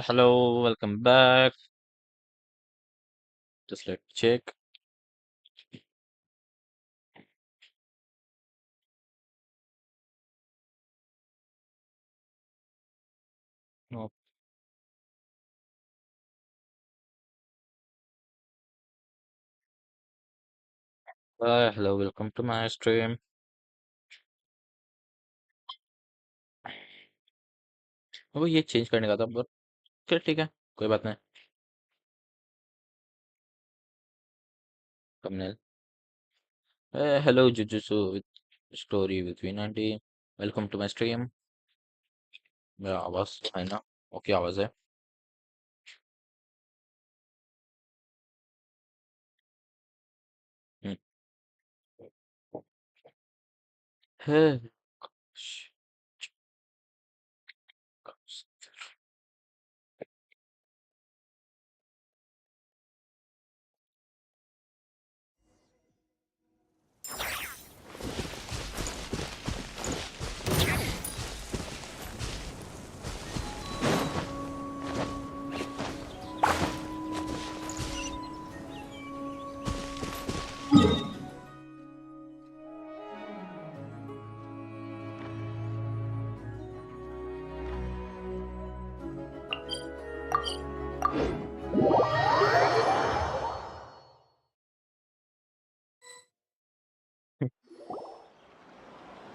Hello, welcome back. Just let me check. No. Hello, welcome to my stream. वो ये change करने का था बट फिर ठीक है कोई बात नहीं thumbnail. Hello, Jujutsu with story with V90. Welcome to my stream. मेरा आवाज तो है ना? ओके आवाज है. हम्म. है.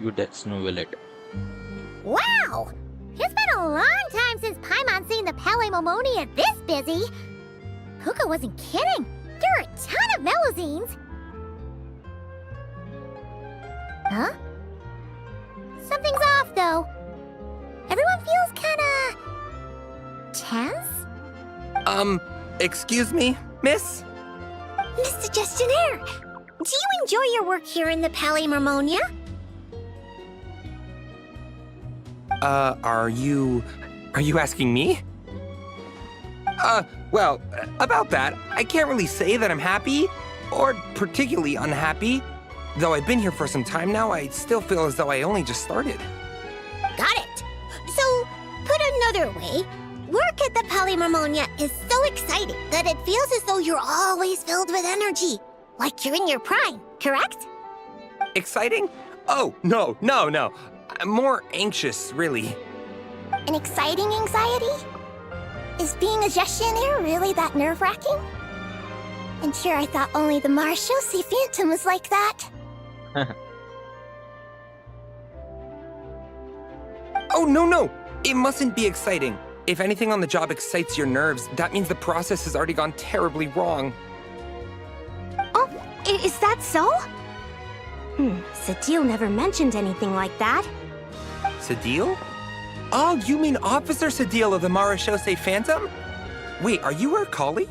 You Dex Novelet. Wow! It's been a long time since Paimon seen the Palaemomonia this busy. Puka wasn't kidding. There are a ton of Melazines. Huh? Something's off, though. Everyone feels kinda... tense? Excuse me, miss? Mr. Gestionnaire, do you enjoy your work here in the Palaemomonia? Are you asking me? Well, about that, I can't really say that I'm happy, or particularly unhappy. Though I've been here for some time now, I still feel as though I only just started. Got it. So, put another way, work at the Palaemomonia is so exciting that it feels as though you're always filled with energy. Like you're in your prime, correct? Exciting? Oh, no. I'm more anxious, really. An exciting anxiety? Is being a gestionnaire really that nerve-wracking? And here I thought only the Marechaussee Phantom was like that. Oh, no! It mustn't be exciting. If anything on the job excites your nerves, that means the process has already gone terribly wrong. Oh, is that so? Sadil never mentioned anything like that. Sadil? Oh, you mean Officer Sadil of the Marechaussee Phantom? Wait, are you her colleague?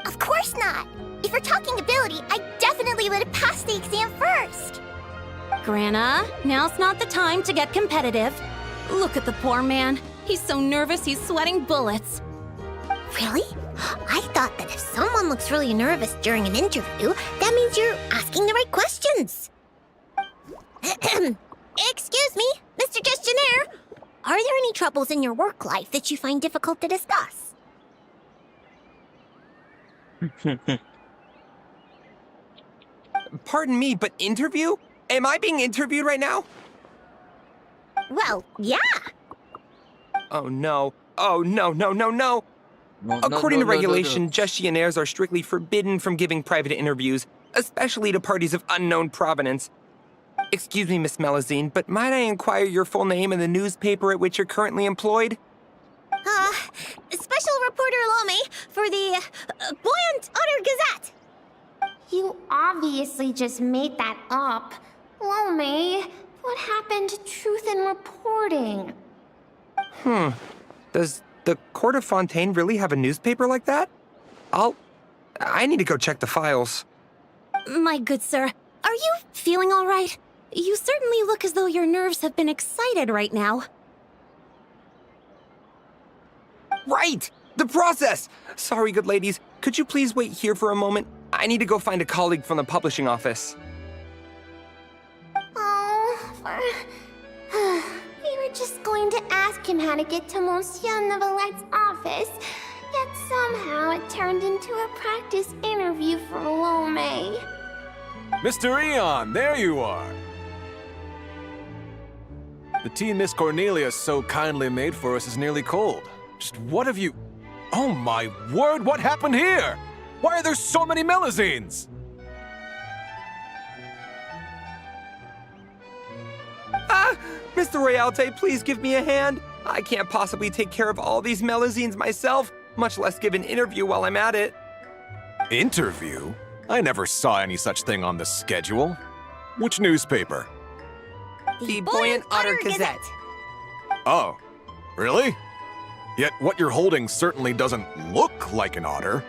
Of course not! If we're talking ability, I definitely would have passed the exam first! Grana, now's not the time to get competitive. Look at the poor man. He's so nervous he's sweating bullets. Really? I thought that if someone looks really nervous during an interview, that means you're asking the right questions. Excuse me, Mr. Gestionnaire. Are there any troubles in your work life that you find difficult to discuss? Pardon me, but interview? Am I being interviewed right now? Well, yeah. Oh, no. Oh, no. No, According to no. regulation, gestionnaires are strictly forbidden from giving private interviews, especially to parties of unknown provenance. Excuse me, Miss Melazine, but might I inquire your full name and the newspaper at which you're currently employed? Special Reporter Lome for the Buoyant Otter Gazette. You obviously just made that up. Lome, what happened to truth in reporting? Does the Court of Fontaine really have a newspaper like that? I need to go check the files. My good sir, are you feeling all right? You certainly look as though your nerves have been excited right now. Right! The process! Sorry, good ladies. Could you please wait here for a moment? I need to go find a colleague from the publishing office. Oh, we were just going to ask ask him how to get to Monsieur Neuvillette office, yet somehow it turned into a practice interview for Lome. Mr. Eon, there you are! The tea Miss Cornelia so kindly made for us is nearly cold. Just what have you... Oh my word, what happened here? Why are there so many Melazines? Mr. Royalte, please give me a hand. I can't possibly take care of all these Melazines myself, much less give an interview while I'm at it. Interview? I never saw any such thing on the schedule. Which newspaper? The Buoyant Otter Gazette. Oh, really? Yet what you're holding certainly doesn't look like an otter.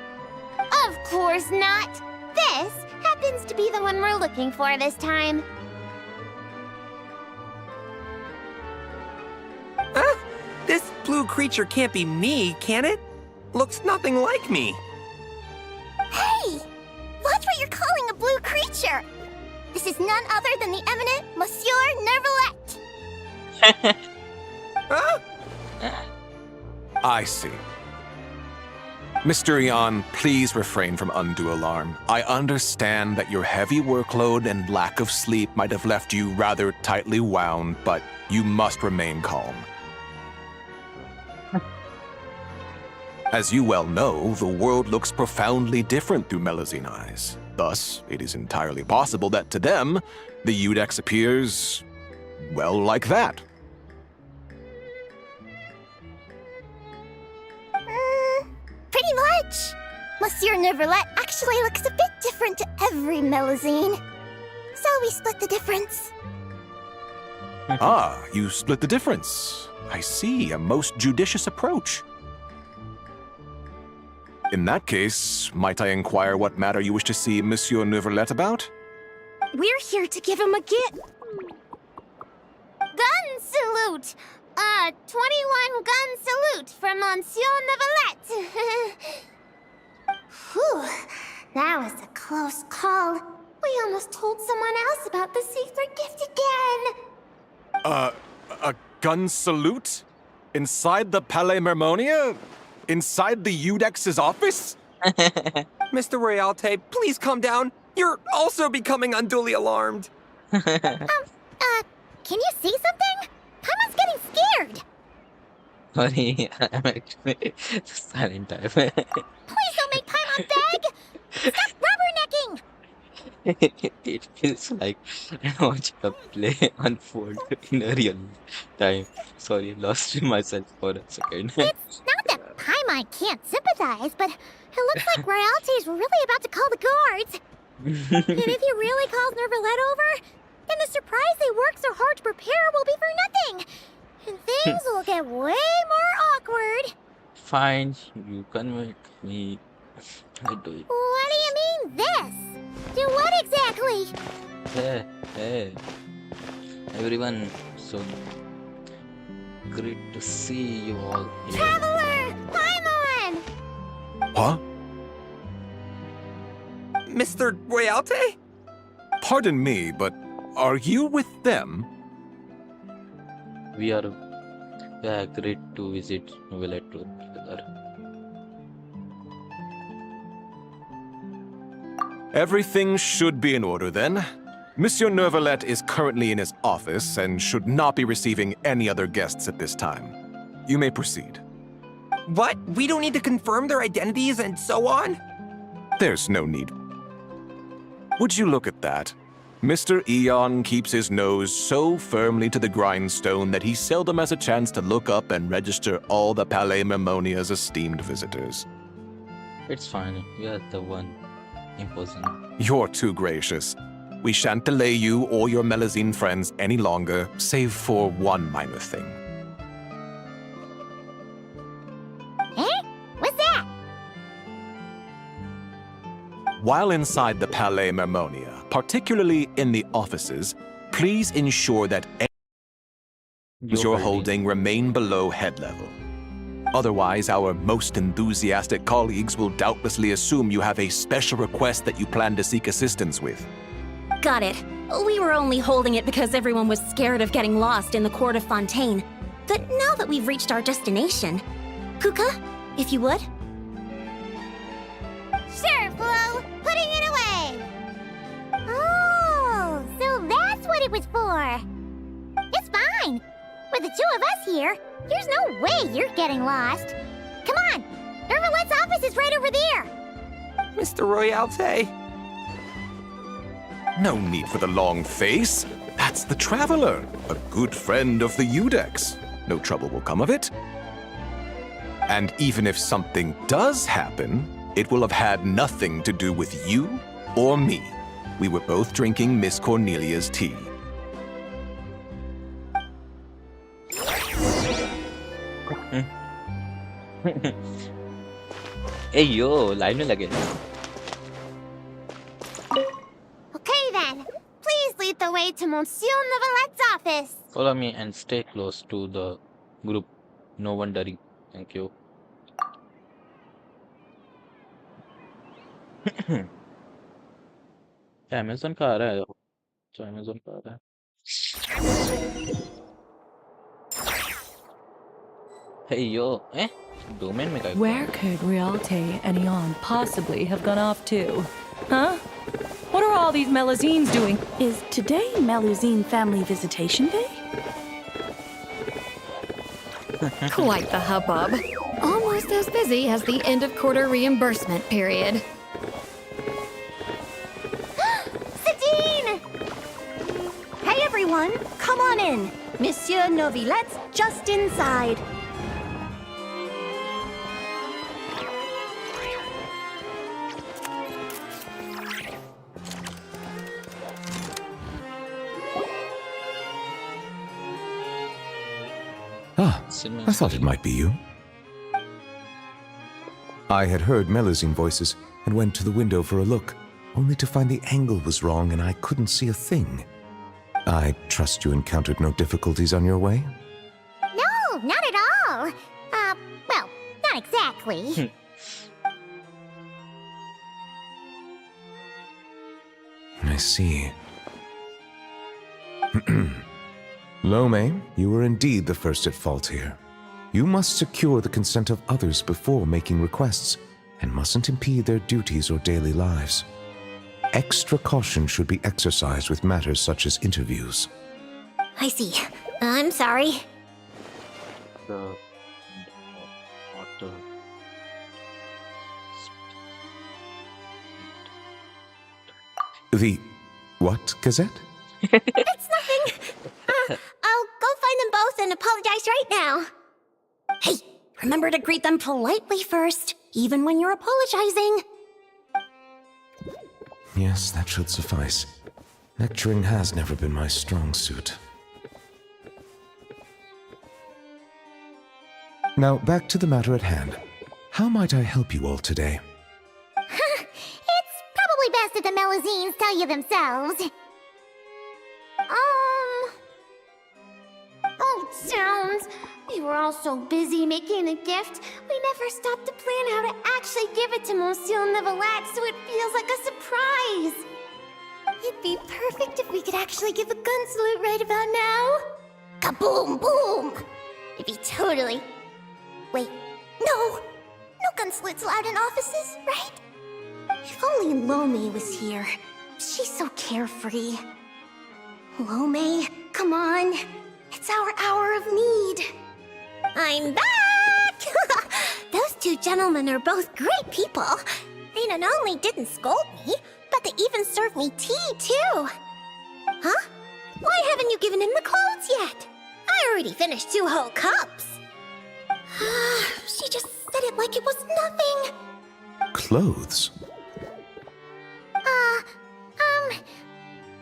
Of course not. This happens to be the one we're looking for this time. Huh? This blue creature can't be me, can it? Looks nothing like me. Hey! Watch what you're calling a blue creature! This is none other than the eminent Monsieur Neuvillette! Huh? I see. Mr. Eon, please refrain from undue alarm. I understand that your heavy workload and lack of sleep might have left you rather tightly wound, but you must remain calm. As you well know, the world looks profoundly different through Melazine eyes. Thus, it is entirely possible that to them, the Udex appears, well, like that. Pretty much. Monsieur Neuvillette actually looks a bit different to every Melazine. So we split the difference. Ah, you split the difference. I see, a most judicious approach. In that case, might I inquire what matter you wish to see Monsieur Neuvillette about? We're here to give him a gift. Gun salute! 21 gun salute from Monsieur Neuvillette. Whew, that was a close call. We almost told someone else about the secret gift again. A gun salute? Inside the Palais Mermonia? Inside the Udex's office? Mr. Royalte, please calm down. You're also becoming unduly alarmed. Can you see something? Paimon's getting scared! Sorry, I'm actually silent type. Please don't make Paimon beg! Stop rubbernecking! It feels like I'm watching a play unfold in a real time. Sorry, I lost myself for a second. It's not that Paimon can't sympathize, but it looks like Royalty's really about to call the guards. And if he really calls Neuvillette over, then the surprise they worked so hard to prepare will be for nothing. And things will get way more awkward. Fine, you can make me. I do it. What do you mean, this? Do what exactly? Hey, everyone, so great to see you all here. Traveler! Paimon! Huh? Mr. Royalte? Pardon me, but are you with them? We are great to visit Neuvillette together. Everything should be in order then. Monsieur Neuvillette is currently in his office and should not be receiving any other guests at this time. You may proceed. What? We don't need to confirm their identities and so on? There's no need. Would you look at that? Mr. Eon keeps his nose so firmly to the grindstone that he seldom has a chance to look up and register all the Palais Mermonia's esteemed visitors. It's fine, we are the one imposing. You're too gracious. We shan't delay you or your Melazine friends any longer, save for one minor thing. Eh? What's that? While inside the Palais Mermonia, particularly in the offices, please ensure that you're holding remain below head level. Otherwise, our most enthusiastic colleagues will doubtlessly assume you have a special request that you plan to seek assistance with. Got it. We were only holding it because everyone was scared of getting lost in the court of Fontaine. But now that we've reached our destination, Puka, if you would. Sure, Flo. Putting it away. Oh, so that's what it was for. It's fine. With the two of us here, there's no way you're getting lost. Come on. Irvalet's office is right over there. Mr. Royalty. No need for the long face. That's the Traveler, a good friend of the Udex. No trouble will come of it. And even if something does happen, it will have had nothing to do with you or me. We were both drinking Miss Cornelia's tea. A yo line में लगे Okay then. Please lead the way to Monsieur Nevalet's office. follow me and stay close to the group no wondering thank you Amazon का आ रहा है तो Amazon का आ रहा है hey yo domain में क्या Where could Realte and Eon possibly have gone off to? Huh? What are all these Melusines doing? Is today Melusine family visitation day? Quite the hubbub. Almost as busy as the end of quarter reimbursement period. Sadine! Hey everyone, come on in. Monsieur Novilet's just inside. Ah, I thought it might be you. I had heard Melusine voices and went to the window for a look, only to find the angle was wrong and I couldn't see a thing. I trust you encountered no difficulties on your way? No, not at all. Well, not exactly. I see. Lome, you were indeed the first at fault here. You must secure the consent of others before making requests, and mustn't impede their duties or daily lives. Extra caution should be exercised with matters such as interviews. I see. I'm sorry. the author The what, Gazette? It's nothing. I'll go find them both and apologize right now. Hey, remember to greet them politely first, even when you're apologizing. Yes, that should suffice. Lecturing has never been my strong suit. Now, back to the matter at hand. How might I help you all today? It's probably best if the Melusines tell you themselves. Oh, Jones. We were all so busy making a gift, we never stopped to plan how to actually give it to Monsieur Nevalet so it feels like a surprise. It'd be perfect if we could actually give a gun salute right about now. Kaboom, boom! It'd be totally... Wait, no! No gun salutes allowed in offices, right? If only Lome was here. She's so carefree. Lome, come on. It's our hour of need. I'm back! Those two gentlemen are both great people. They not only didn't scold me, but they even served me tea, too. Huh? Why haven't you given him the clothes yet? I already finished 2 whole cups. She just said it like it was nothing. Clothes?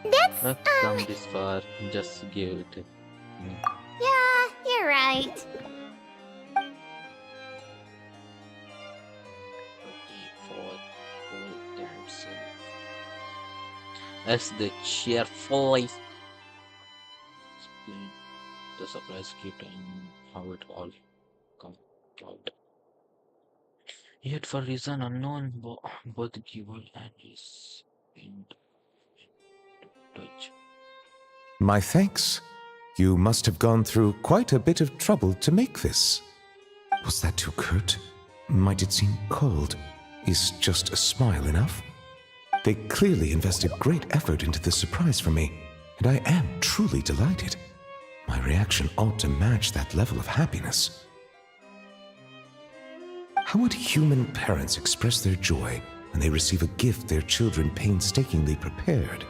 That's, not come this far just give it to me. Yeah, you're right. As the cheerfully explain the surprise kit and how it all come out. Yet for reason unknown, both Givel and his in touch. My thanks. You must have gone through quite a bit of trouble to make this. Was that too curt? Might it seem cold? Is just a smile enough? They clearly invested great effort into this surprise for me, and I am truly delighted. My reaction ought to match that level of happiness. How would human parents express their joy when they receive a gift their children painstakingly prepared?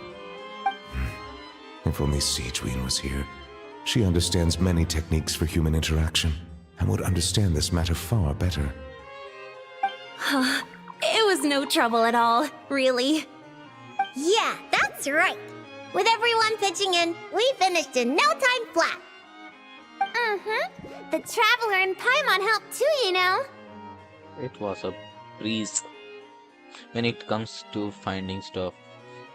If only Siegeween was here. She understands many techniques for human interaction and would understand this matter far better. It was no trouble at all, really. Yeah, that's right. With everyone pitching in, we finished in no time flat. The Traveler and Paimon helped too, you know. It was a breeze. When it comes to finding stuff,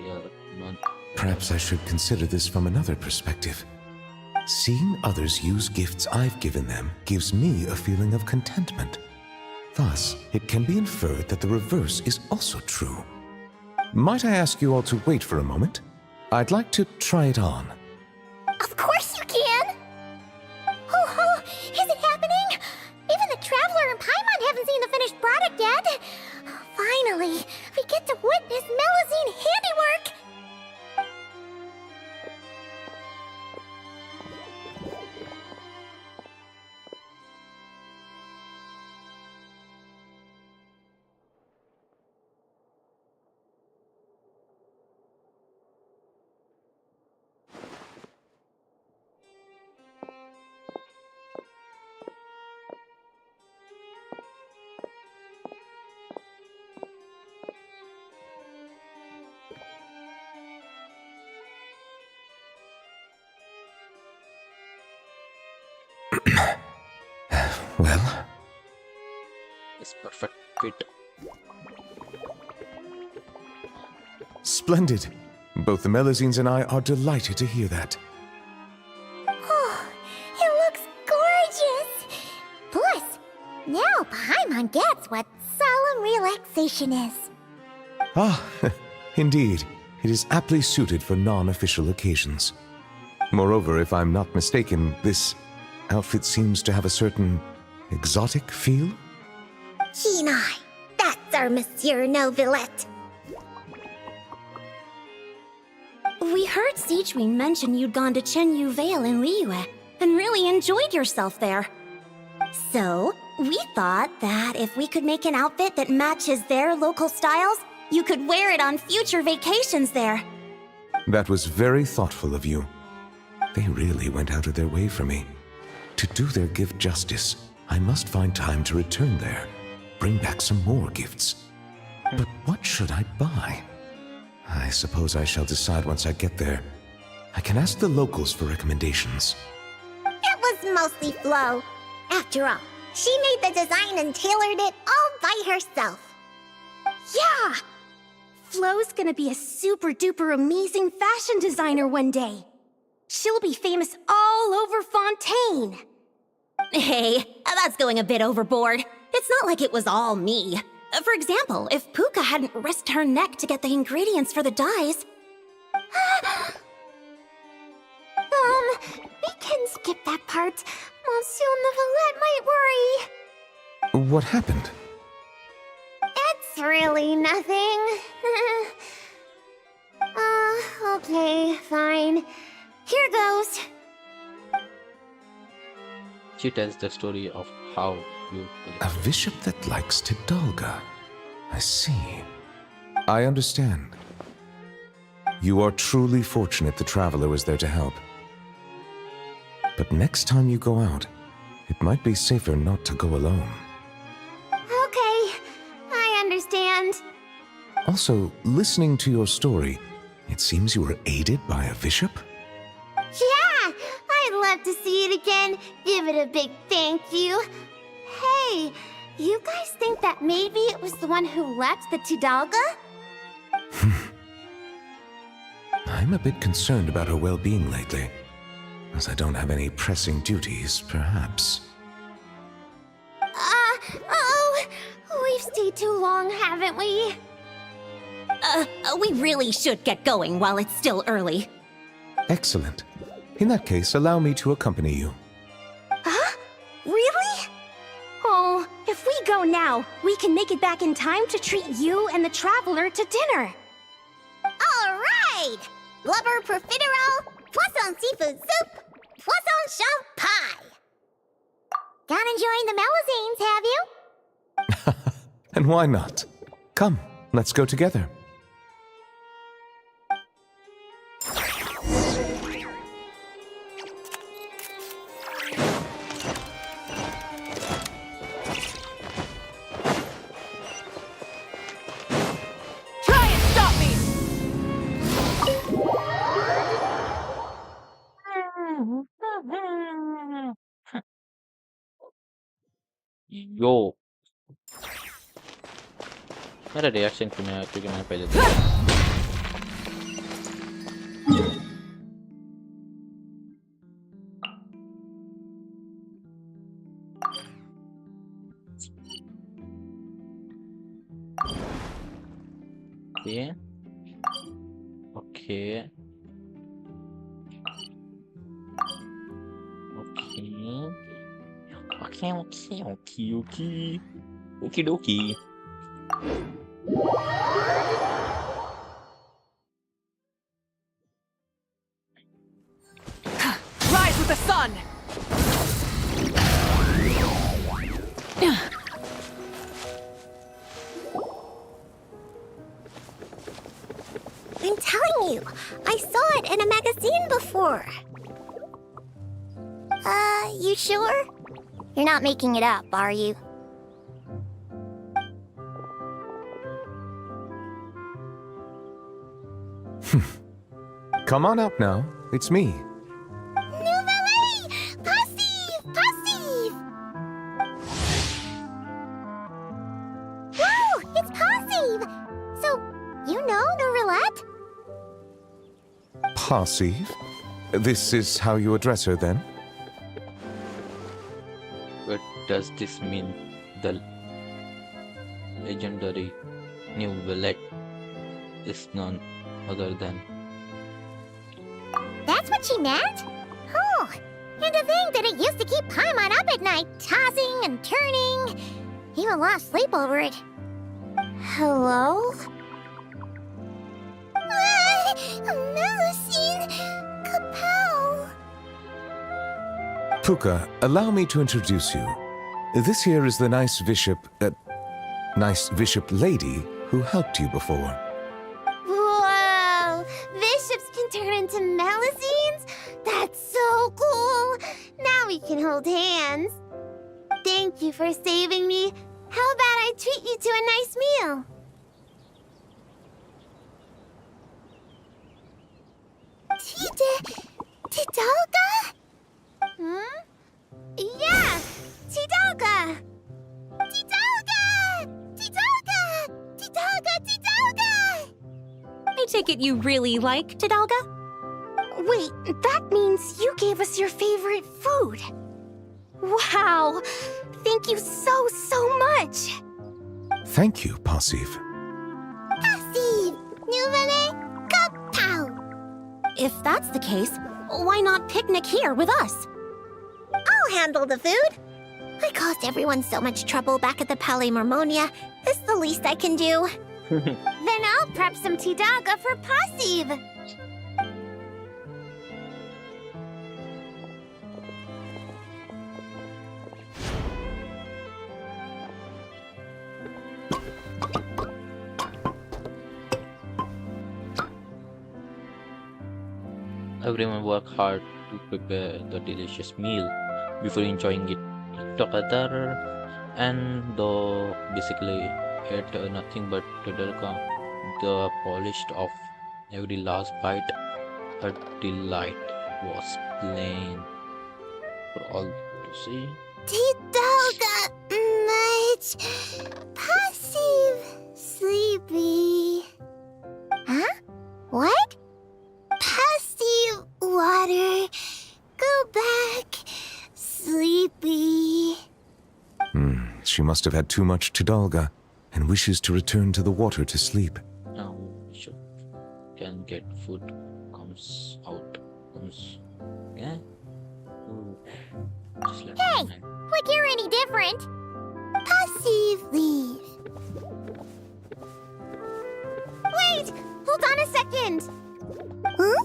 yeah, not. Perhaps I should consider this from another perspective. Seeing others use gifts I've given them gives me a feeling of contentment. Thus, it can be inferred that the reverse is also true. Might I ask you all to wait for a moment? I'd like to try it on. Of course you can! Oh, is it happening? Even the Traveler and Paimon haven't seen the finished product yet. Finally, we get to witness Melusine handiwork! Well, It's perfect fit. splendid. Both the Melusines and I are delighted to hear that. Oh, it looks gorgeous! Plus, now Paimon gets what solemn relaxation is. Ah, indeed. It is aptly suited for non-official occasions. Moreover, if I'm not mistaken, this outfit seems to have a certain exotic feel? Keen eye. That's our Monsieur Novillette. We heard Siegeween mention you'd gone to Chenyu Vale in Liyue and really enjoyed yourself there. So, we thought that if we could make an outfit that matches their local styles, you could wear it on future vacations there. That was very thoughtful of you. They really went out of their way for me. To do their gift justice, I must find time to return there, bring back some more gifts. But what should I buy? I suppose I shall decide once I get there. I can ask the locals for recommendations. It was mostly Flo. After all, she made the design and tailored it all by herself. Yeah! Flo's gonna be a super duper amazing fashion designer one day. She'll be famous all over Fontaine. Hey, that's going a bit overboard. It's not like it was all me. For example, if Puka hadn't risked her neck to get the ingredients for the dyes... We can skip that part. Monsieur Neuvillette might worry. What happened? It's really nothing. Okay, fine. Here goes. She tells the story of how you. A bishop that likes Tidalga. I see. I understand. You are truly fortunate the Traveler was there to help. But next time you go out, it might be safer not to go alone. Okay, I understand. Also, listening to your story, it seems you were aided by a bishop? Yeah, I'd love to see it again. Give it a big thank you. Hey, you guys think that maybe it was the one who left the Tidalga? I'm a bit concerned about her well-being lately. As I don't have any pressing duties, perhaps. We've stayed too long, haven't we? We really should get going while it's still early. Excellent. In that case, allow me to accompany you. Huh? Really? Oh, if we go now, we can make it back in time to treat you and the traveler to dinner. All right! Blubber profiterole, poisson seafood soup, poisson champ pie. Gone enjoying the Melazines, have you? And why not? Come, let's go together. Try and stop me! Yo, मेरा reaction क्यों नहीं आया क्योंकि मैंने पहले देखा ये okay okay okay okay okay okay dokie. Rise with the sun! I'm telling you, I saw it in a magazine before. You sure? You're not making it up, are you? Come on up now. It's me. Nouvelle! Passive! Passive! Whoa! It's passive! So, you know Nourelette? Passive? This is how you address her then? What does this mean? The legendary new Villette is none other than That's what she meant? Oh, and to think that it used to keep Paimon up at night, tossing and turning. Even lost sleep over it. Hello? Melusine! Capel! Puka, allow me to introduce you. This here is the nice bishop lady who helped you before. Whoa! Bishops can turn into Melusines? That's so cool! Now we can hold hands. Thank you for saving me. How about I treat you to a nice meal? Tidalga? Hmm? Yeah! Tidalga! Tidalga! Tidalga! Tidalga! Tidalga! I take it you really like Tidalga? Wait, that means you gave us your favorite food. Wow! Thank you so much! Thank you, Passive. Passive! Nouvelle Kapow! If that's the case, why not picnic here with us? I'll handle the food. I caused everyone so much trouble back at the Palais Marmonia. It's the least I can do. Then I'll prep some Tidalga for Passive. everyone work hard to prepare the delicious meal before enjoying it together, and though basically ate nothing but Tudalka, the polished off every last bite, her delight was plain for all to see. Tidalga much. Passive. Sleepy. Huh? What? Passive water. Go back. Sleepy. She must have had too much Tidalga and wishes to return to the water to sleep. Now Bishop can get food, comes Yeah. Ooh. Just let Hey, me know. like you're any different. Passive leave. Wait, hold on a second. Huh?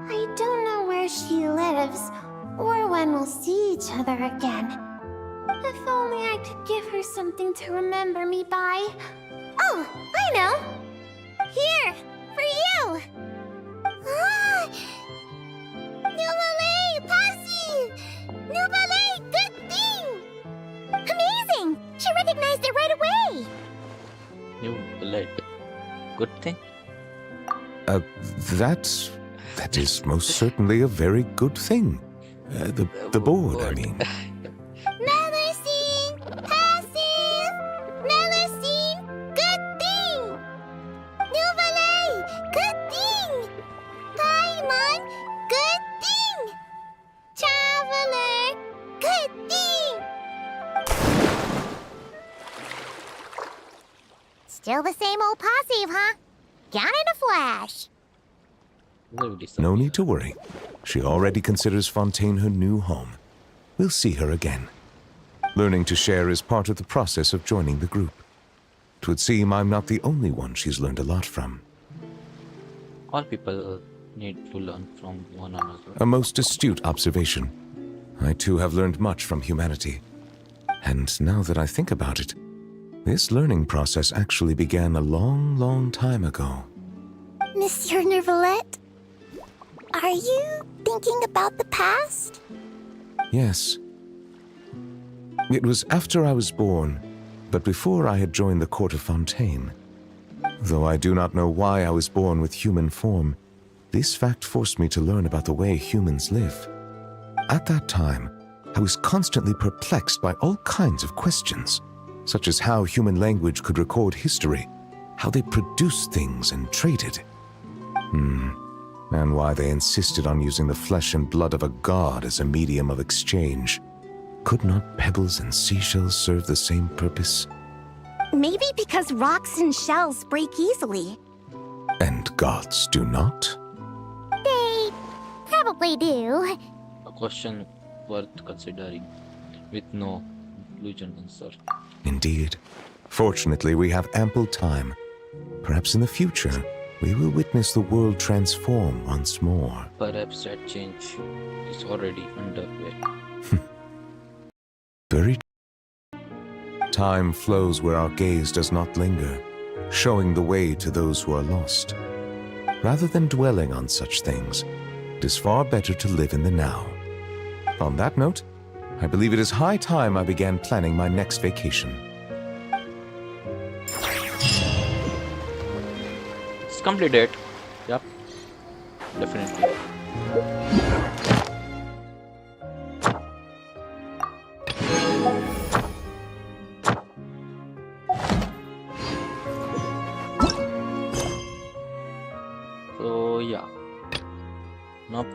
I don't know where she lives, or when we'll see each other again. If only I could give her something to remember me by. Oh, I know! Here, for you! Ah! Nouvelle passive! Nouvelle good thing! Amazing! She recognized it right away! You let. Good thing. Uh, that is most certainly a very good thing. The board, I mean. Melusine! Passive! Melusine! Good thing! Nouvelle! Good thing! Paimon! Good thing! Traveler! Good thing! Still the same old passive, huh? Gone in a flash. No need to worry. She already considers Fontaine her new home. We'll see her again. Learning to share is part of the process of joining the group. 'Twould seem I'm not the only one she's learned a lot from. All people need to learn from one another. A most astute observation. I too have learned much from humanity. And now that I think about it, this learning process actually began a long, long time ago. Monsieur Nervalette, are you thinking about the past? Yes. It was after I was born, but before I had joined the court of Fontaine. Though I do not know why I was born with human form, this fact forced me to learn about the way humans live. At that time, I was constantly perplexed by all kinds of questions, such as how human language could record history, how they produced things and traded. And why they insisted on using the flesh and blood of a god as a medium of exchange. Could not pebbles and seashells serve the same purpose? Maybe because rocks and shells break easily. And gods do not? They probably do. A question worth considering, with no conclusion answer. Indeed. Fortunately, we have ample time. Perhaps in the future, we will witness the world transform once more. Perhaps that change is already underway. Very time flows where our gaze does not linger, showing the way to those who are lost. Rather than dwelling on such things, it is far better to live in the now. On that note, I believe it is high time I began planning my next vacation. It's completed. Yep. Definitely. So yeah. Nope.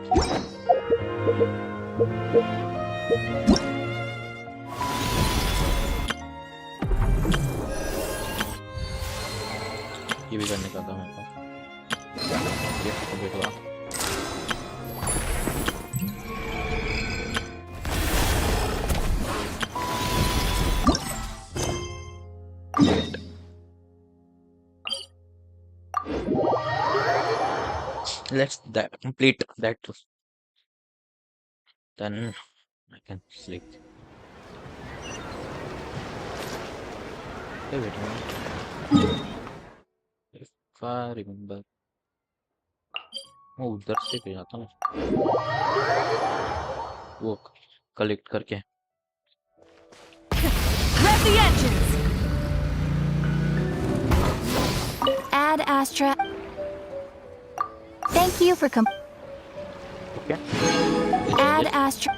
ये भी करने का था मेरे पास। ये complete हुआ। Let's complete that. Then I can sleep. Hey, wait a minute. If I remember. Oh, उधर से भी आता हूँ वो कलेक्ट करके Rev the engines! Ad Astra. Thank you for okay Ad Astra.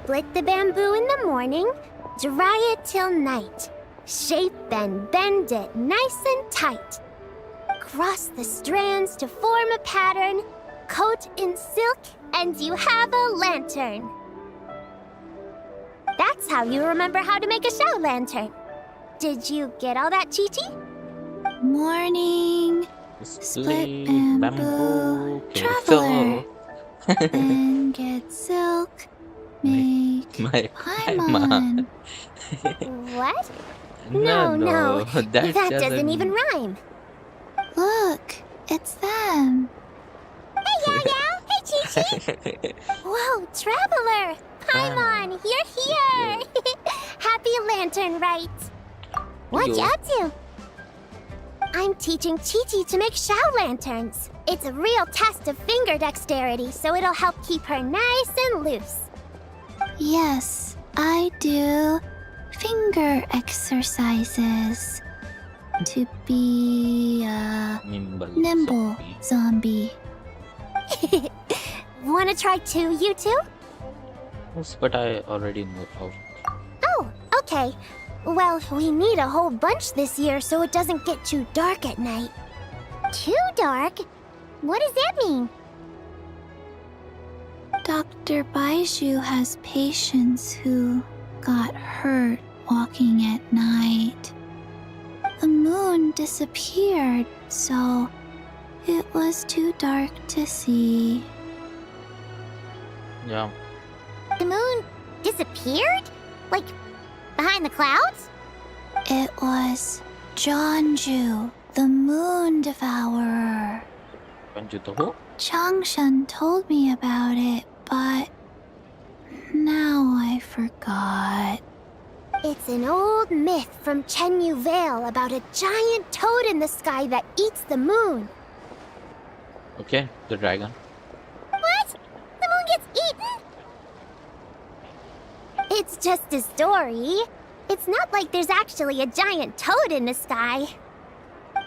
Split the bamboo in the morning, dry it till night. Shape and bend it nice and tight. Cross the strands to form a pattern, coat in silk, and you have a lantern. That's how you remember how to make a shout lantern. Did you get all that, Chi-Chi? Morning, Split bamboo, traveler. Then get silk, make my Paimon. What? No, That doesn't even rhyme. Look, it's them. Hey, Yao Yao! Hey, Chi-Chi! Whoa, Traveler! Paimon, you're here! Happy Lantern Rite! What you up to? I'm teaching Chi-Chi to make Shao lanterns. It's a real test of finger dexterity, so it'll help keep her nice and loose. Yes, I do finger exercises to be a nimble zombie. Wanna try too, you two? Yes, but I already know how. Oh, okay. Well, we need a whole bunch this year so it doesn't get too dark at night. Too dark? What does that mean? Dr. Baiju has patients who got hurt walking at night. The moon disappeared, so it was too dark to see. Yeah. The moon disappeared? Like, behind the clouds? It was Jeonju, the moon devourer. Banjuto? Changshan told me about it, but now I forgot. It's an old myth from Chenyu Vale about a giant toad in the sky that eats the moon. Okay, the dragon. What? The moon gets eaten? It's just a story. It's not like there's actually a giant toad in the sky.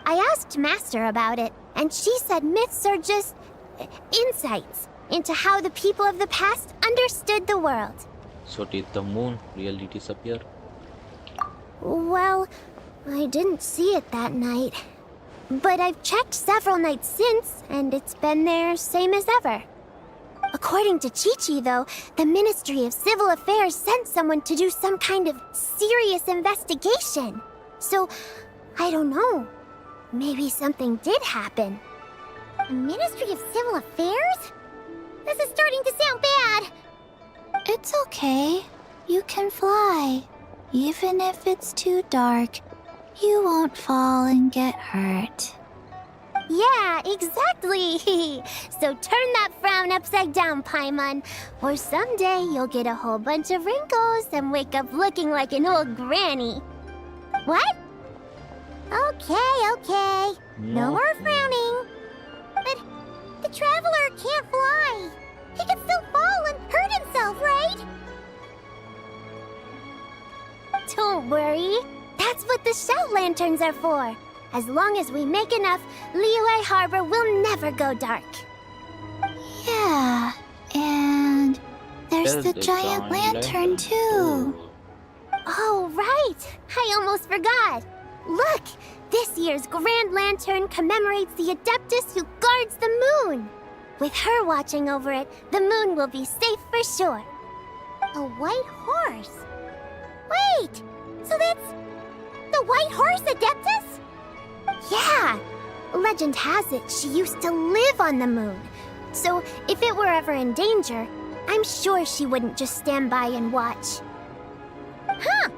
I asked Master about it, and she said myths are just insights into how the people of the past understood the world. So did the moon really disappear? Well, I didn't see it that night. But I've checked several nights since, and it's been there same as ever. According to Chi-Chi, though, the Ministry of Civil Affairs sent someone to do some kind of serious investigation. So, I don't know. Maybe something did happen. The Ministry of Civil Affairs? This is starting to sound bad. It's okay. You can fly. Even if it's too dark, you won't fall and get hurt. Yeah, exactly. So turn that frown upside down, Paimon. Or someday you'll get a whole bunch of wrinkles and wake up looking like an old granny. What? Okay. No more frowning. But the Traveler can't fly. He can still fall and hurt himself, right? Don't worry. That's what the shout lanterns are for. As long as we make enough, Liyue Harbor will never go dark. Yeah, and there's the giant lantern too. Oh, right! I almost forgot. Look! This year's Grand Lantern commemorates the Adeptus who guards the moon. With her watching over it, the moon will be safe for sure. A white horse? Wait! So that's the White Horse Adeptus? Yeah! Legend has it she used to live on the moon. So if it were ever in danger, I'm sure she wouldn't just stand by and watch. Huh!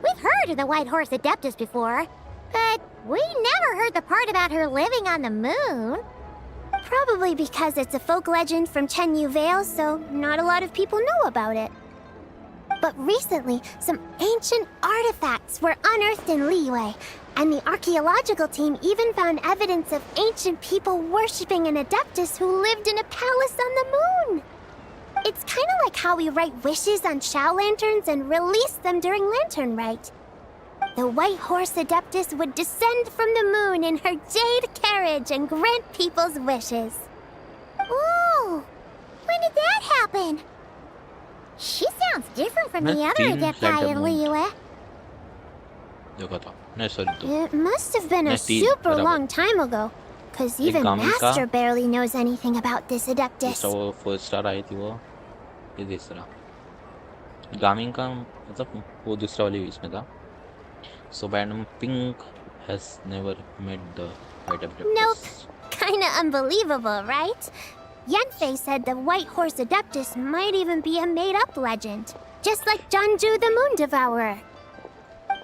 We've heard of the White Horse Adeptus before, but we never heard the part about her living on the moon. Probably because it's a folk legend from Chenyu Vale, so not a lot of people know about it. But recently, some ancient artifacts were unearthed in Liyue, and the archaeological team even found evidence of ancient people worshipping an Adeptus who lived in a palace on the moon. It's kind of like how we write wishes on Shao lanterns and release them during Lantern Rite. The White Horse Adeptus would descend from the moon in her jade carriage and grant people's wishes. Ooh! When did that happen? She sounds from the other Seen adept like the in moon. Liyue. देखो तो नहीं sorry तो It must have been a Nasty, super barabar. long time ago. Because even Gamika? Master barely knows anything about this Adeptus. दूसरा वो 4 star आई थी वो ये तीसरा गामिंग का मतलब वो दूसरा वाली इसमें था so Madam Pink has never met the white adeptus. Nope. Kinda unbelievable, right? Yanfei said the White Horse Adeptus might even be a made-up legend. Just like Janju the Moon Devourer.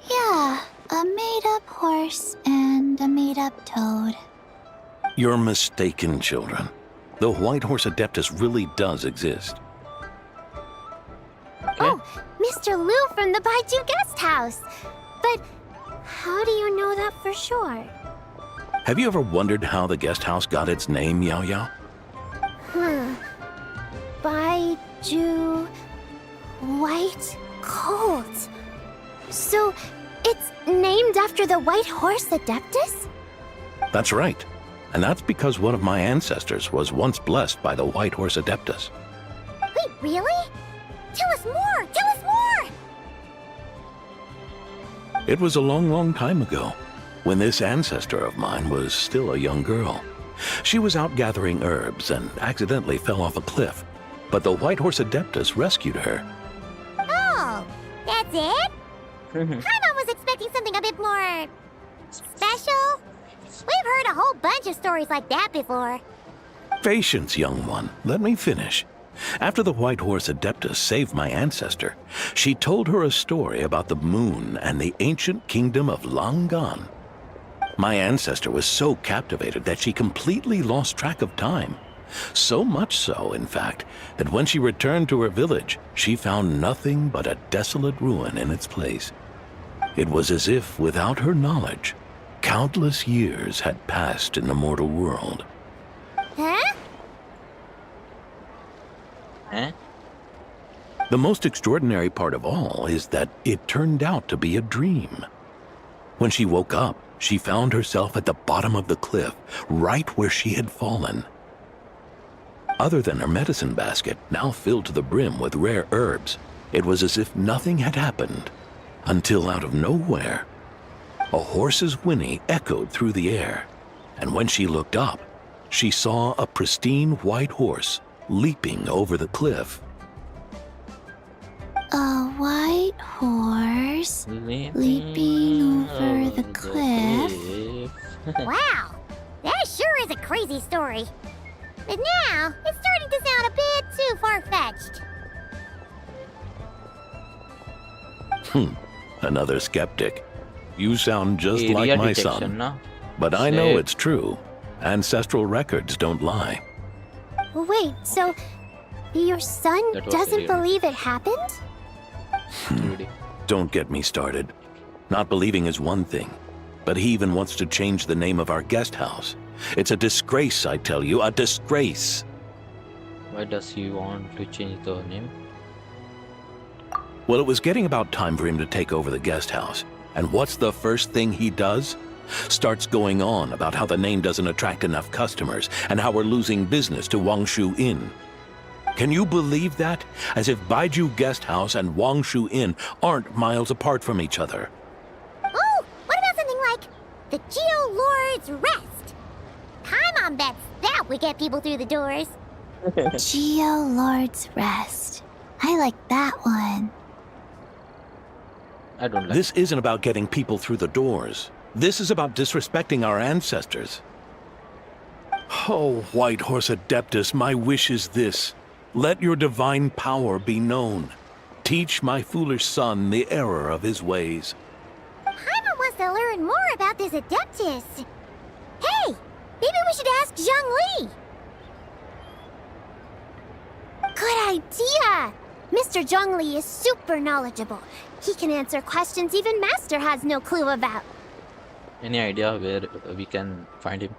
Yeah, a made-up horse and a made-up toad. You're mistaken, children. The White Horse Adeptus really does exist. Okay. Oh, Mr. Liu from the Baiju Guest House. But how do you know that for sure? Have you ever wondered how the guest house got its name, Yao Yao? Baiju... White Colt. So, it's named after the White Horse Adeptus? That's right. And that's because one of my ancestors was once blessed by the White Horse Adeptus. Wait, really? Tell us more! Tell us more! It was a long, long time ago, when this ancestor of mine was still a young girl. She was out gathering herbs and accidentally fell off a cliff, but the White Horse Adeptus rescued her. Oh, that's it? Paimon was expecting something a bit more... special? We've heard a whole bunch of stories like that before. Patience, young one. Let me finish. After the White Horse Adeptus saved my ancestor, she told her a story about the moon and the ancient kingdom of Long Gone. My ancestor was so captivated that she completely lost track of time. So much so, in fact, that when she returned to her village, she found nothing but a desolate ruin in its place. It was as if, without her knowledge, countless years had passed in the mortal world. Huh? Eh? The most extraordinary part of all is that it turned out to be a dream. When she woke up, she found herself at the bottom of the cliff, right where she had fallen. Other than her medicine basket, now filled to the brim with rare herbs, it was as if nothing had happened, until out of nowhere, a horse's whinny echoed through the air, and when she looked up, she saw a pristine white horse leaping over the cliff. A white horse leaping over the cliff. Wow, that sure is a crazy story. But now, it's starting to sound a bit too far-fetched. Another skeptic. You sound just Area like my detection, son. na? But I know Shit. it's true. Ancestral records don't lie. Wait, so your son That was doesn't real. believe it happened? 3D. Don't get me started. Not believing is one thing, but he even wants to change the name of our guest house. It's a disgrace, I tell you, a disgrace. Why does he want to change the name? Well, it was getting about time for him to take over the guest house. And what's the first thing he does? Starts going on about how the name doesn't attract enough customers and how we're losing business to Wangshu Inn. Can you believe that? As if Baiju Guest House and Wangshu Inn aren't miles apart from each other. Oh, what about something like the Geo Lord's Rest? Paimon bets that would get people through the doors. Geo Lord's Rest. I like that one. I don't like This isn't about getting people through the doors. This is about disrespecting our ancestors. Oh, White Horse Adeptus, my wish is this. Let your divine power be known. Teach my foolish son the error of his ways. Paimon wants to learn more about this Adeptus. Hey, maybe we should ask Zhang Li. Good idea! Mr. Zhang Li is super knowledgeable. He can answer questions even Master has no clue about. any idea where we can find him.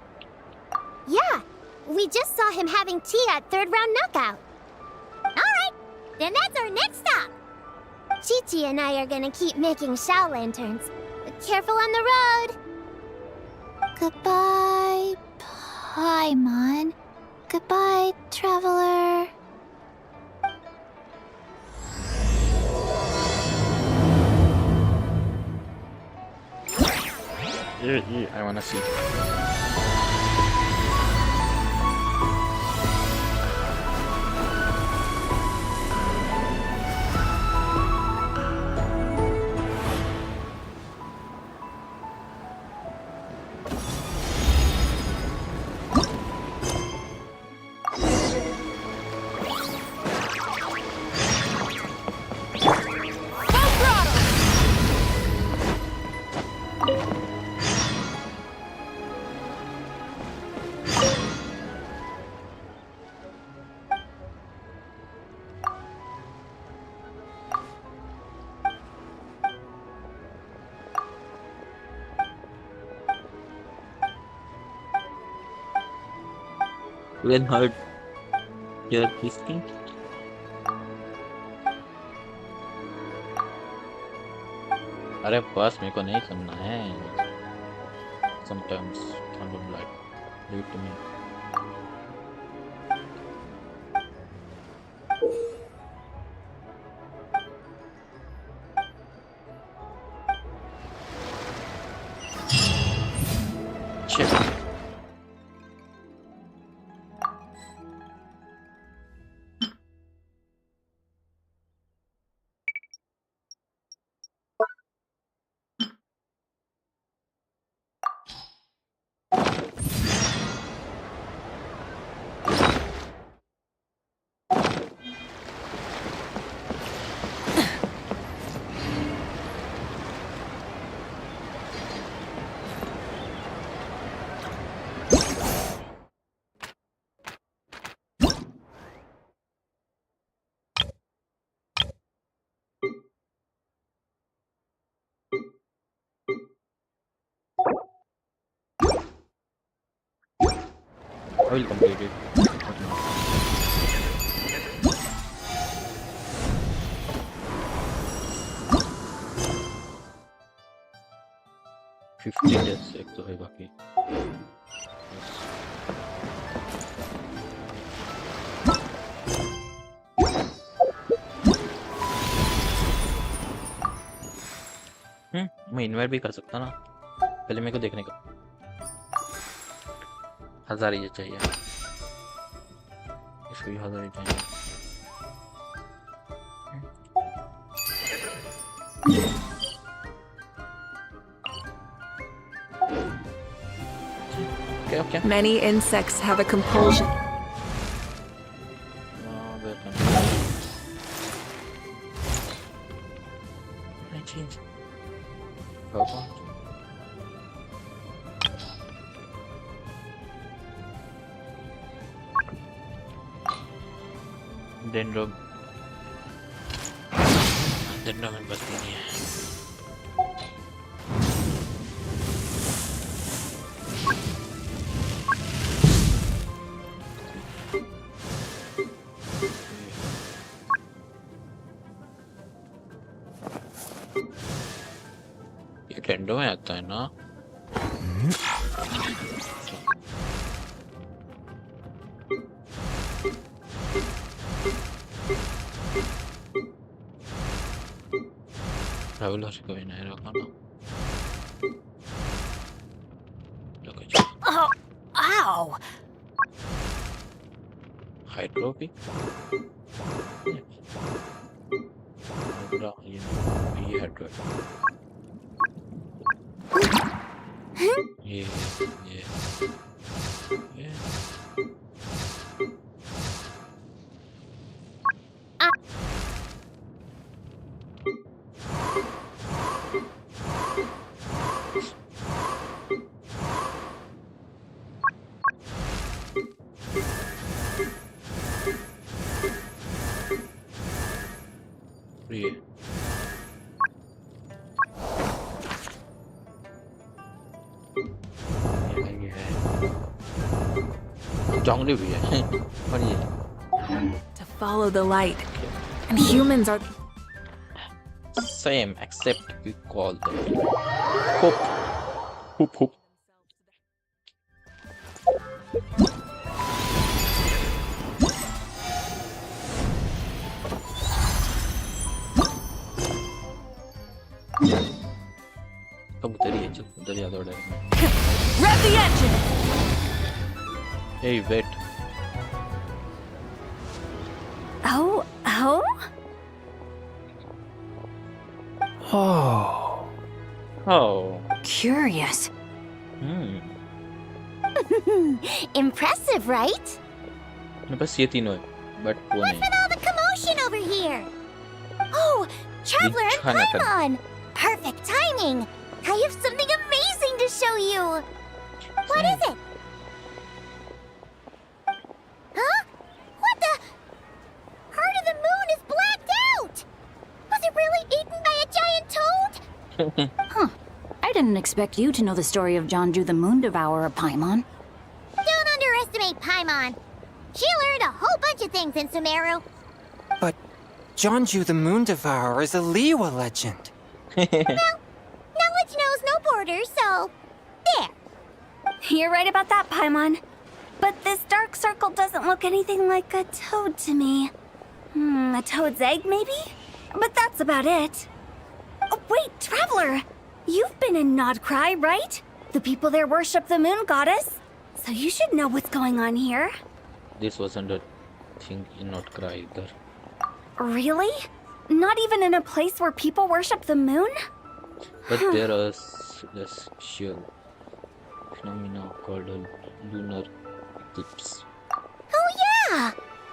Yeah, we just saw him having tea at third round knockout. Alright, then that's our next stop. Chi-Chi and I are gonna keep making Shao lanterns. But careful on the road. Goodbye, Paimon. Goodbye, traveler. I wanna see. Learn hard. You're listening. अरे बस मेरे को नहीं सुनना है. Sometimes I don't like. Do it to me. Shit. I will complete it. But no. 50 days एक तो है बाकी. मैं इन्वाइट भी कर सकता ना. पहले मेरे को देखने का 1000 ये चाहिए. इसको भी 1000 ही चाहिए. Okay. Many insects have a compulsion. Change. Dendro में बचती नहीं है. ये टेंडो में आता है ना. Traveler ko inaero ka na. Oh, ow! Hydropic? Yeah. Zhongli भी है. और ये To follow the light. And humans are same except we call them hoop. Hoop hoop. कबूतरी है. चल उधर याद हो रहा Rev the engine! Hey, wait. Oh? Oh. Oh. Curious. Hmm. Impressive, right? बस ये तीनों है, but वो What's नहीं. with all the commotion over here? Oh, Traveler and Jonathan. Paimon! Perfect timing! I have something amazing to show you! What is it? Huh? What the? Heart of the Moon is blacked out! Was it really eaten by a giant toad? I didn't expect you to know the story of Jonju the Moon Devourer, Paimon. Don't underestimate Paimon. She learned a whole bunch of things in Sumeru. But Jonju the Moon Devourer is a Liyue legend. Knowledge knows no borders, so... there. You're right about that, Paimon. But this dark circle doesn't look anything like a toad to me. A toad's egg, maybe? But that's about it. Oh, wait, Traveler! You've been in Nodcry, right? The people there worship the moon goddess. So you should know what's going on here. This wasn't a thing in not cry either. Really? Not even in a place where people worship the moon? But there is this sheer phenomena called a lunar eclipse. Oh, yeah!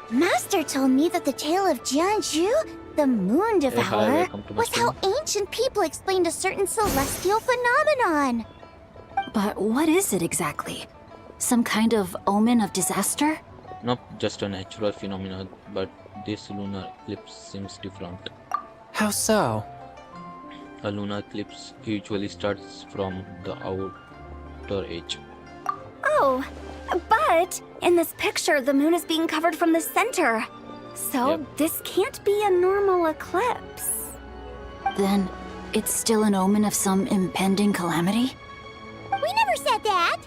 Master told me that the tale of Jianzhu, the Moon Devourer, welcome to my was how stream. ancient people explained a certain celestial phenomenon. But what is it exactly? Some kind of omen of disaster? Not just a natural phenomenon, but this lunar eclipse seems different. How so? A lunar eclipse usually starts from the outer edge. Oh, but in this picture, the moon is being covered from the center. So Yep. this can't be a normal eclipse. Then it's still an omen of some impending calamity? We never said that.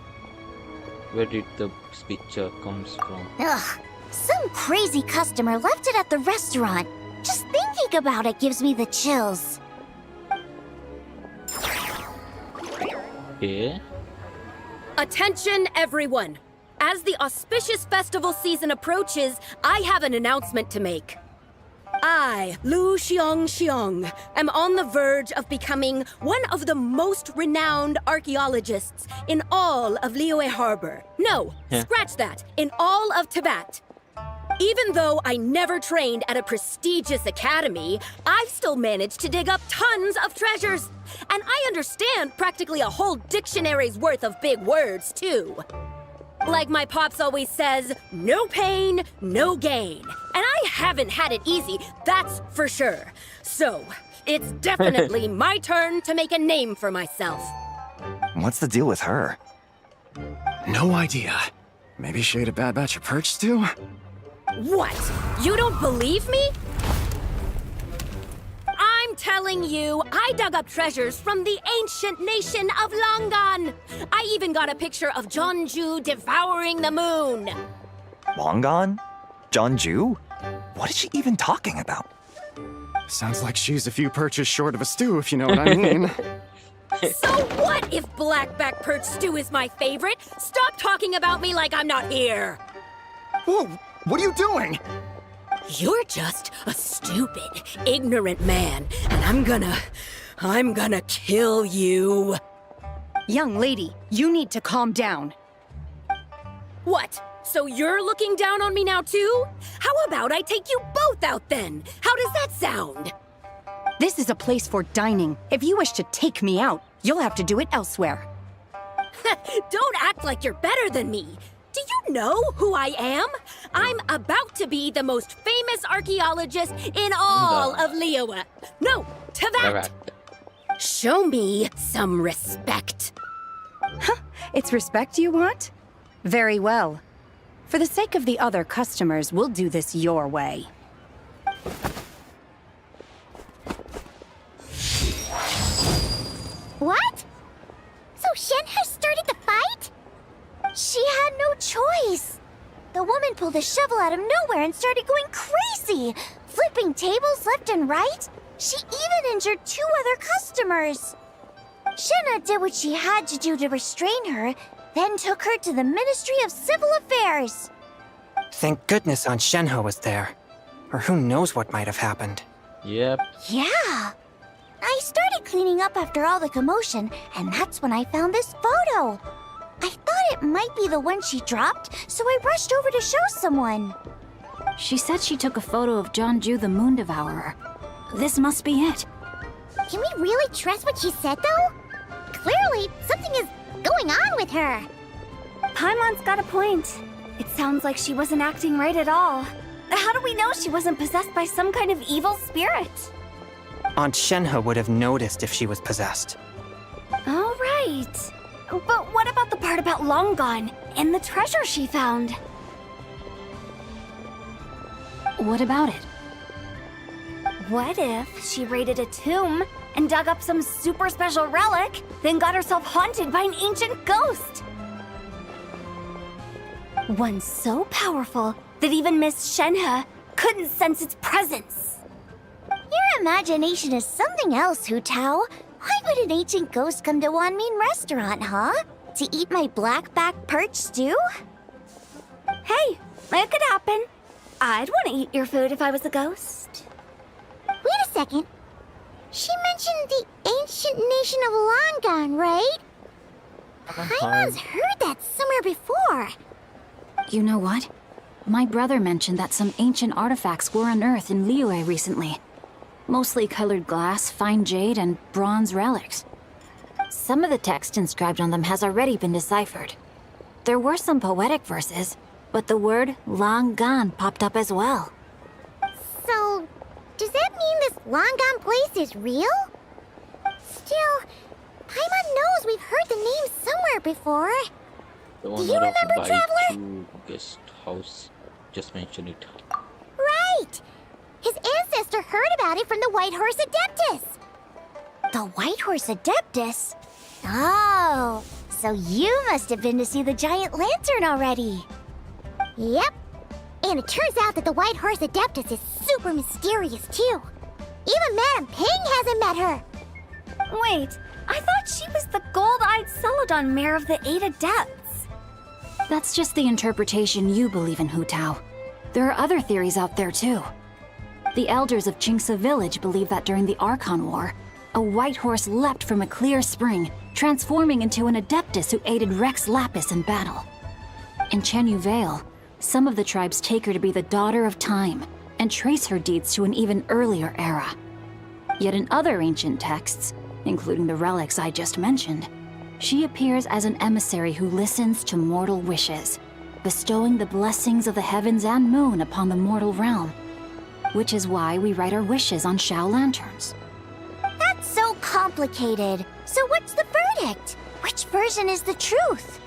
Where did the picture comes from? Ugh, some crazy customer left it at the restaurant. Just thinking about it gives me the chills. Okay. Attention, everyone! As the auspicious festival season approaches, I have an announcement to make. I, Lu Xiong, am on the verge of becoming one of the most renowned archaeologists in all of Liyue Harbor. No, scratch that, in all of Tibet. Even though I never trained at a prestigious academy, I've still managed to dig up tons of treasures. And I understand practically a whole dictionary's worth of big words, too. Like my pops always says, no pain, no gain. And I haven't had it easy, that's for sure. So, it's definitely my turn to make a name for myself. What's the deal with her? No idea. Maybe she ate a bad batch of perch stew? What? You don't believe me? I'm telling you, I dug up treasures from the ancient nation of Longan. I even got a picture of Jonju devouring the moon. Longan? Jonju? What is she even talking about? Sounds like she's a few perches short of a stew, if you know what I mean. So what if blackback perch stew is my favorite? Stop talking about me like I'm not here. Whoa, what are you doing? You're just a stupid, ignorant man, and I'm gonna kill you. Young lady, you need to calm down. What? So you're looking down on me now too? How about I take you both out then? How does that sound? This is a place for dining. If you wish to take me out, you'll have to do it elsewhere. Don't act like you're better than me. Do you know who I am? I'm about to be the most famous archaeologist in all of Liyue. No, Tibet. Show me some respect. Huh? It's respect you want? Very well. For the sake of the other customers, we'll do this your way. What? So Shen has started the fight? She had no choice. The woman pulled a shovel out of nowhere and started going crazy, flipping tables left and right. She even injured 2 other customers. Shenna did what she had to do to restrain her, then took her to the Ministry of Civil Affairs. Thank goodness Aunt Shenhe was there. Or who knows what might have happened. Yep. Yeah. I started cleaning up after all the commotion, and that's when I found this photo. I thought it might be the one she dropped, so I rushed over to show someone. She said she took a photo of Jeonju the Moon Devourer. This must be it. Can we really trust what she said, though? Clearly, something is going on with her. Paimon's got a point. It sounds like she wasn't acting right at all. How do we know she wasn't possessed by some kind of evil spirit? Aunt Shenhe would have noticed if she was possessed. All right. But what about the part about Long Gone and the treasure she found? What about it? What if she raided a tomb and dug up some super special relic, then got herself haunted by an ancient ghost? One so powerful that even Miss Shenhe couldn't sense its presence. Your imagination is something else, Hu Tao. Why would an ancient ghost come to Wanmin restaurant, huh? To eat my blackback perch stew? Hey, it could happen. I'd want to eat your food if I was a ghost. Wait a second. She mentioned the ancient nation of Longan, right? Paimon's heard that somewhere before. You know what? My brother mentioned that some ancient artifacts were unearthed in Liyue recently. Mostly colored glass, fine jade, and bronze relics. Some of the text inscribed on them has already been deciphered. There were some poetic verses, but the word long gone popped up as well. So, does that mean this Longan place is real? Still, Paimon knows we've heard the name somewhere before. The Do owner you remember, of Traveler? Baichu guest house just mentioned it. Right! His ancestor heard about it from the White Horse Adeptus. The White Horse Adeptus? Oh, so you must have been to see the giant lantern already. Yep. And it turns out that the White Horse Adeptus is super mysterious, too. Even Madame Ping hasn't met her. Wait, I thought she was the gold-eyed Celadon mare of the Eight Adepts. That's just the interpretation you believe in, Hu Tao. There are other theories out there, too. The elders of Qingce village believe that during the Archon War, a white horse leapt from a clear spring, transforming into an Adeptus who aided Rex Lapis in battle. In Chenyu Vale, some of the tribes take her to be the daughter of time, and trace her deeds to an even earlier era. Yet in other ancient texts, including the relics I just mentioned, she appears as an emissary who listens to mortal wishes, bestowing the blessings of the heavens and moon upon the mortal realm. Which is why we write our wishes on Shao lanterns. That's so complicated. So what's the verdict? Which version is the truth?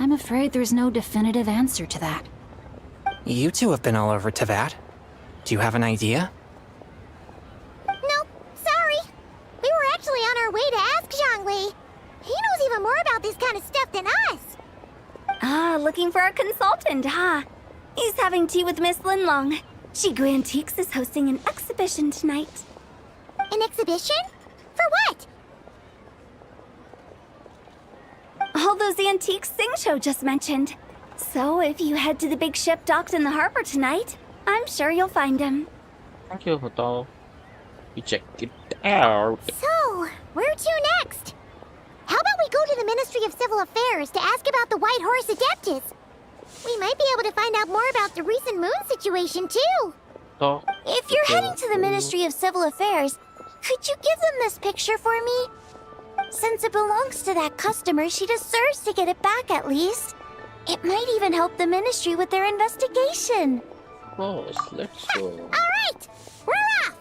I'm afraid there's no definitive answer to that. You two have been all over Tevat. Do you have an idea? Nope, sorry. We were actually on our way to ask Zhongli. He knows even more about this kind of stuff than us. Ah, looking for a consultant, huh? He's having tea with Miss Linlong. Shigu Antiques is hosting an exhibition tonight. An exhibition? For what? All those antiques Sing Show just mentioned. So if you head to the big ship docked in the harbor tonight, I'm sure you'll find him. Thank you, Hotel. We check it out. So, where to next? How about we go to the Ministry of Civil Affairs to ask about the White Horse Adeptus? We might be able to find out more about the recent moon situation, too. Talk. If you're heading to the Ministry of Civil Affairs, could you give them this picture for me? Since it belongs to that customer, she deserves to get it back at least. It might even help the Ministry with their investigation. Close. Let's go. Alright, we're off!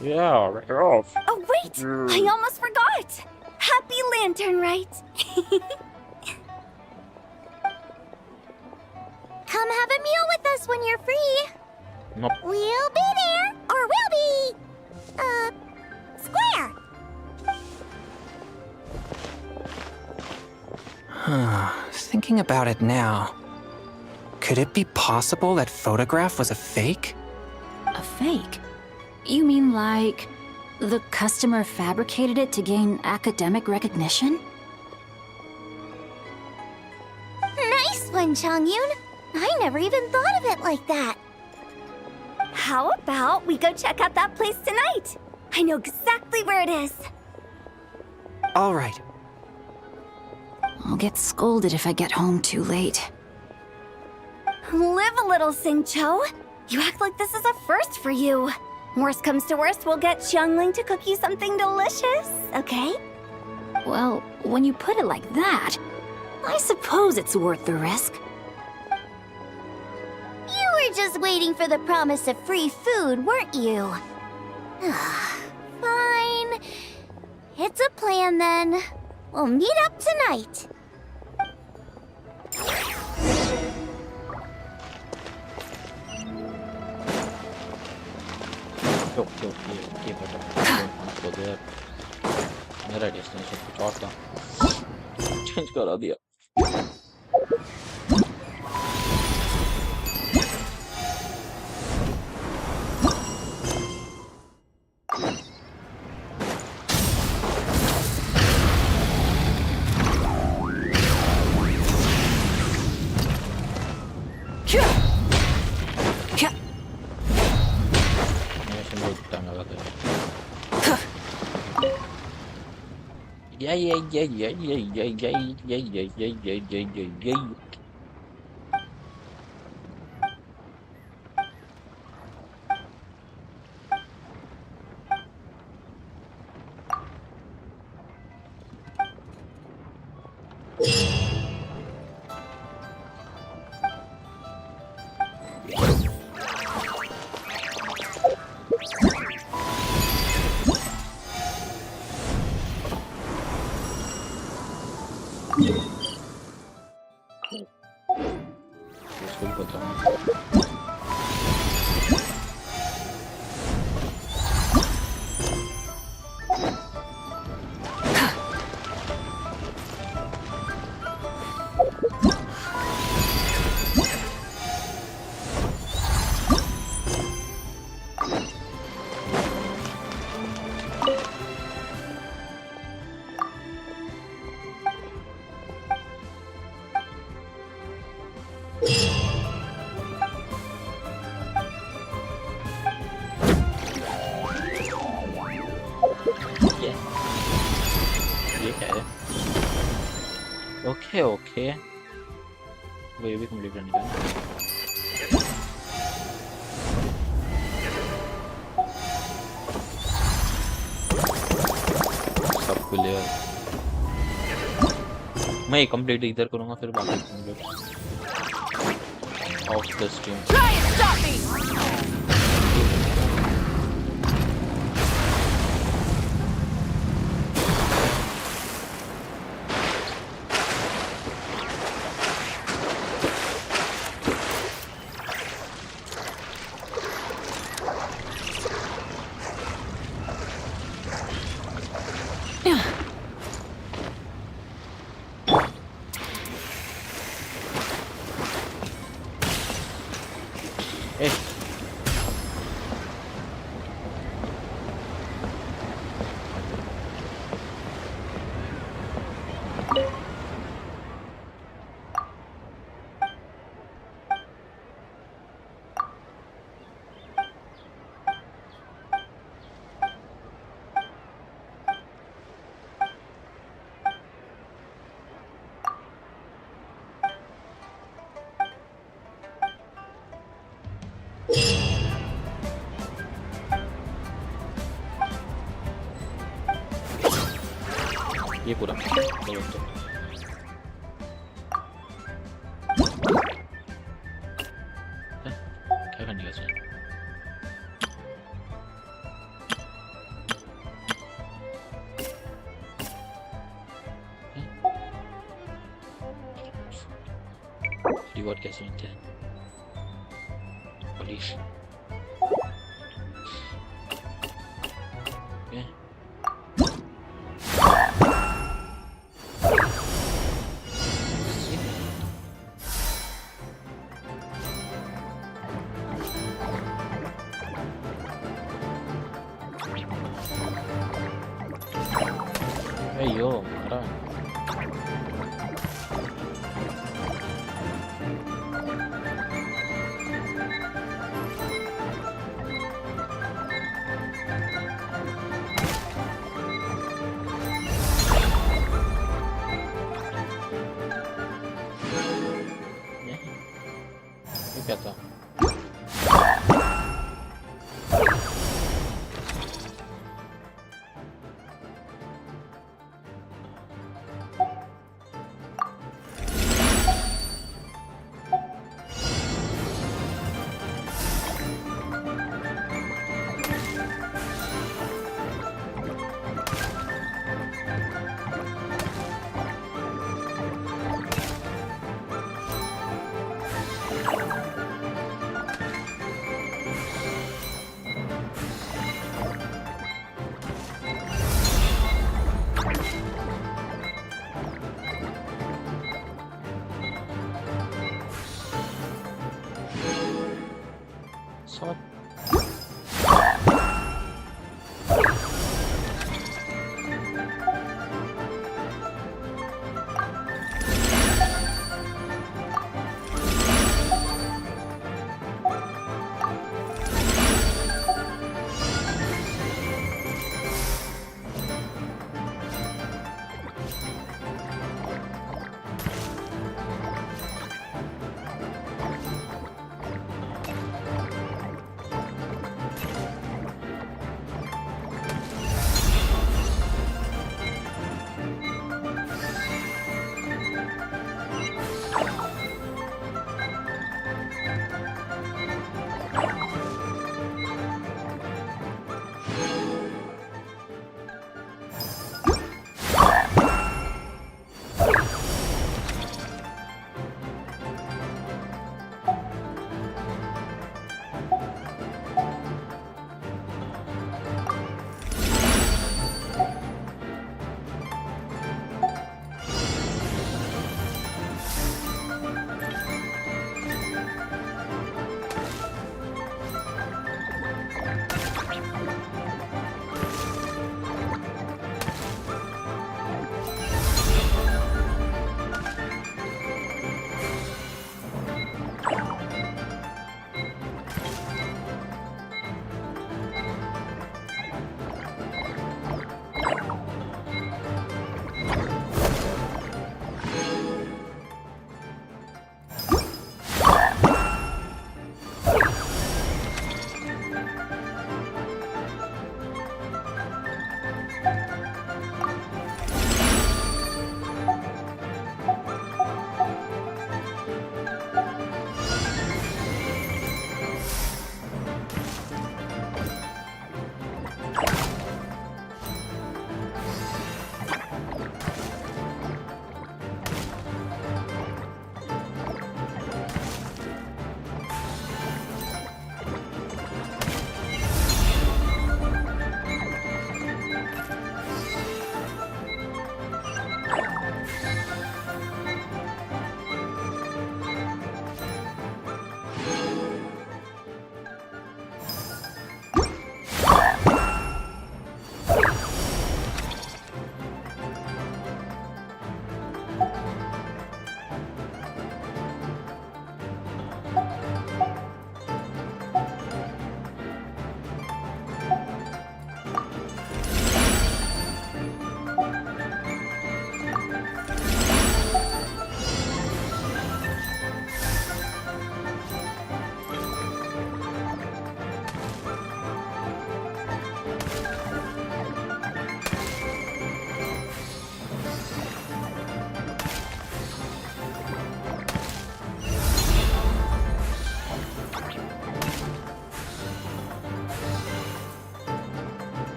Yeah, we're off. Oh, wait! I almost forgot! Happy Lantern, right? Come have a meal with us when you're free. Nope. We'll be there, or we'll be... square. Thinking about it now, could it be possible that photograph was a fake? A fake? You mean like The customer fabricated it to gain academic recognition? Nice one, Changyun. I never even thought of it like that. How about we go check out that place tonight? I know exactly where it is. All right. I'll get scolded if I get home too late. Live a little, Singcho. You act like this is a first for you. Worst comes to worst, we'll get Xiangling to cook you something delicious, okay? Well, when you put it like that, I suppose it's worth the risk. You were just waiting for the promise of free food, weren't you? Fine. It's a plan then. We'll meet up tonight. Okay, but don't forget. मेरा destination कुछ और था change करा दिया Yeah. Okay. Wait, we complete running again. सब clear मैं complete इधर करूंगा फिर बाकी कंप्लीट ऑफ द स्ट्रीम ये पूरा क्या करने का सर रिवॉर्ड कैसे मिलते हैं police Ayo, marah. Ya, ini kata. Sot.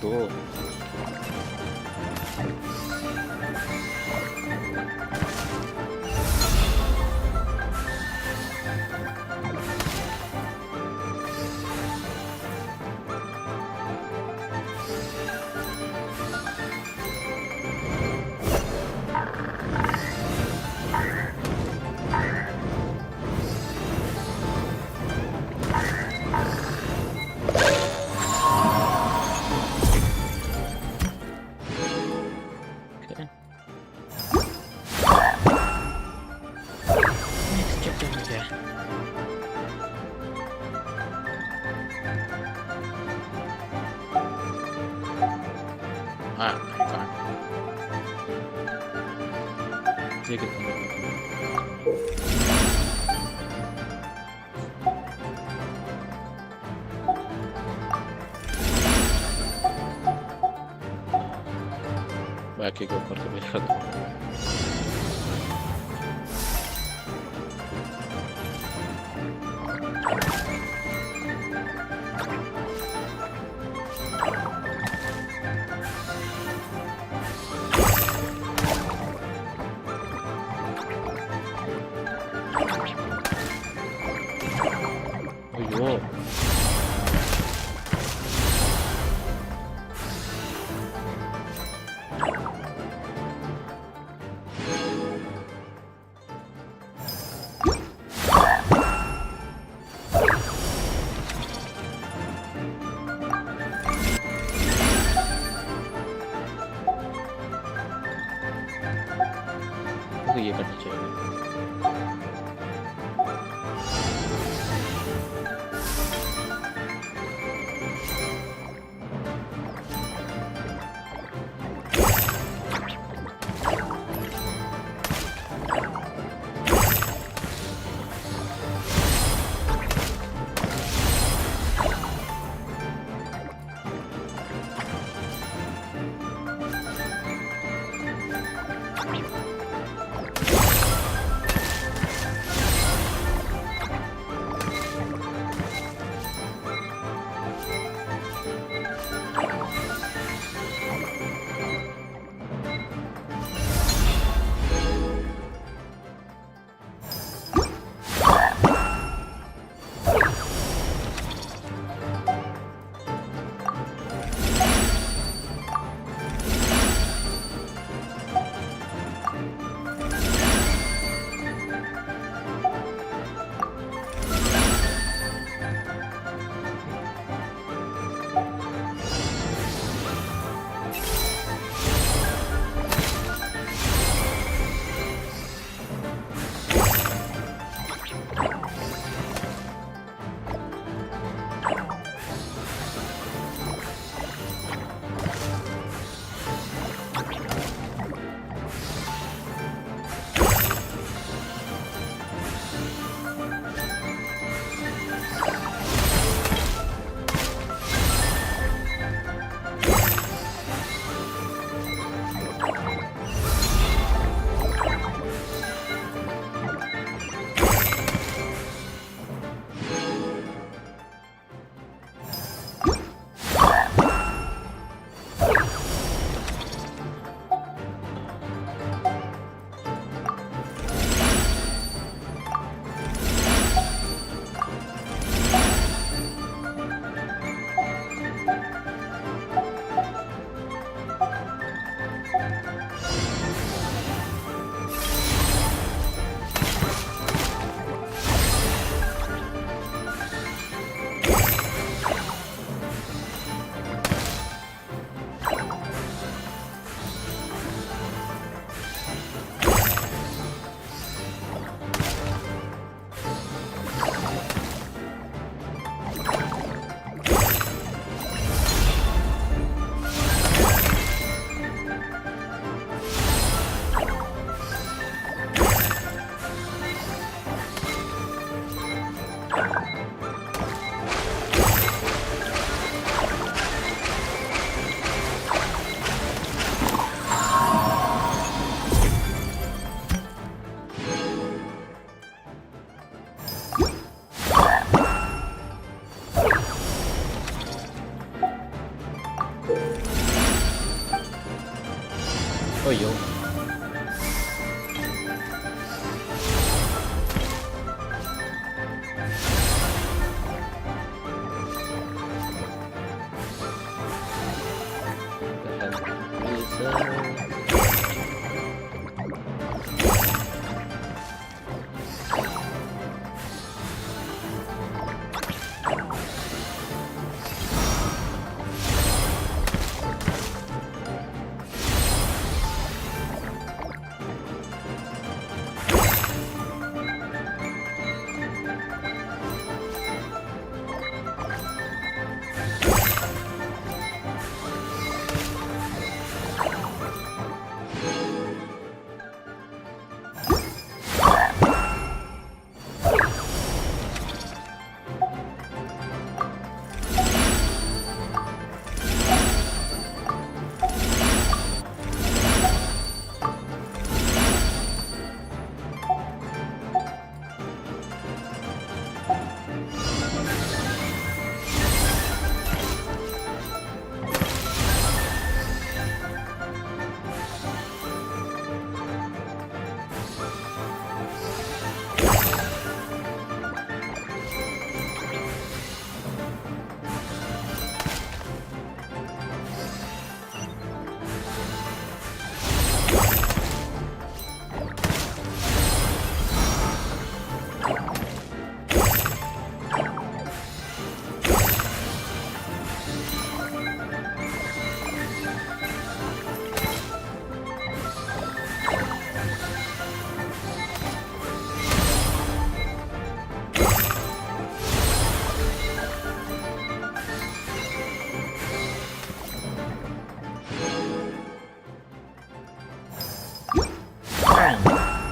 go. Okay. Next chapter okay. Ah, fine. Take it. बाकी के ऊपर तो मेरा तो अयो तो ये करना चाहिए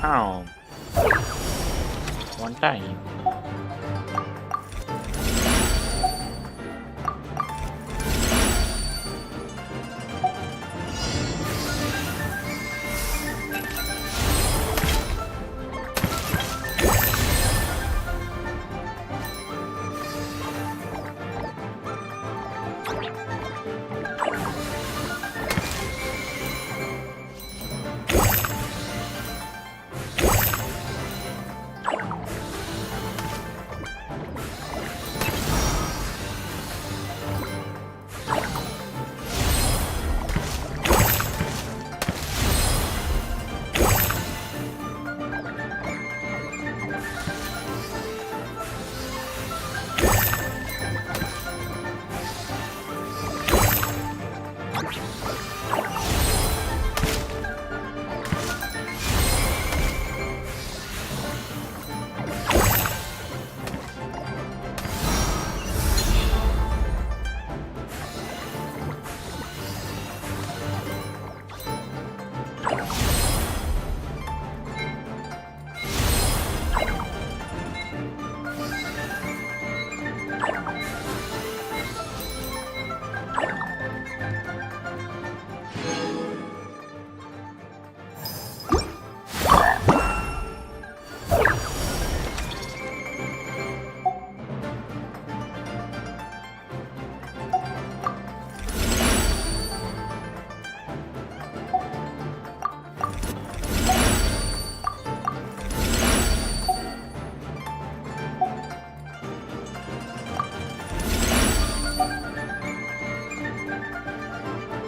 Oh. One time.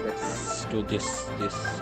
Let's do this.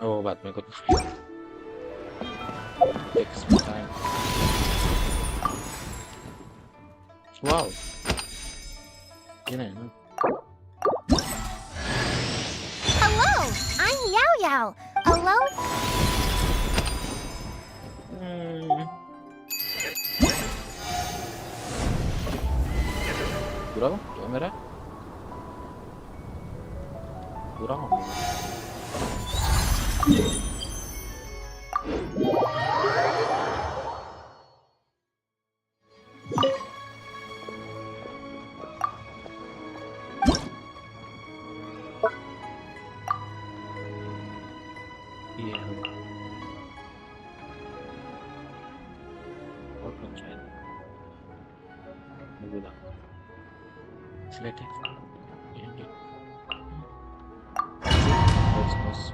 Oh, बाद में कुछ takes some time. Wow. Yun na. Hello, I'm Yao Yao. Alone? Duraba? Camera? Duraba? Iya. What one child? Nagula. Select it. Change it. That's nice.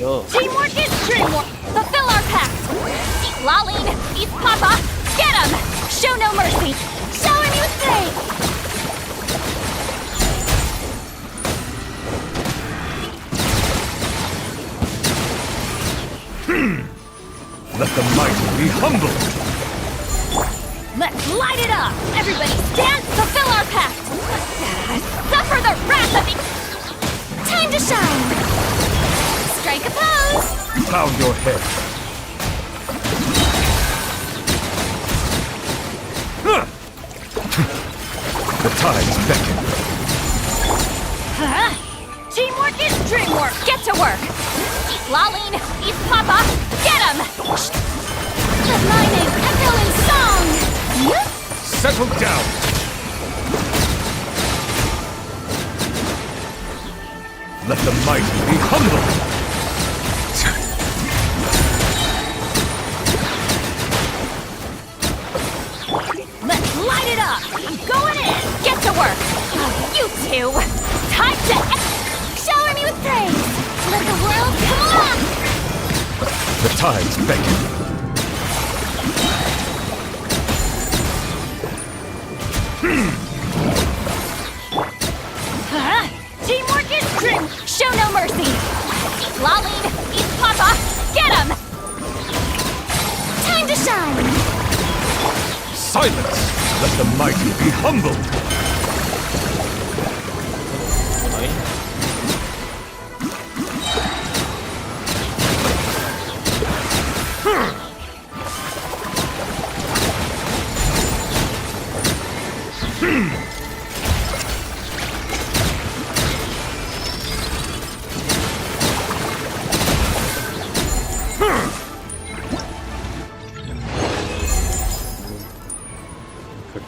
Yo. Teamwork is dreamwork! Fulfill our pact! Eat Laline, eat Papa, get 'em! Show no mercy! Show him you strength! Let the mighty be humble! Let's light it up! Everybody stand, fulfill our pact! Suffer the wrath of the... Time to shine! Strike a pose! Pound your head! The tides beckon. Huh? Teamwork is dreamwork! Get to work! Eat Laline, eat Papa, get 'em! Let my name echo in song! Settle down! Let the mighty be humble! Let's light it up! I'm going in! Get to work! You two! Time to... Shower me with praise! Let the world come along! The tides beckon. Huh? Teamwork is dream! Show no mercy! Eat Laline, eat Papa, get 'em! Time to shine! Silence! Let the mighty be humble!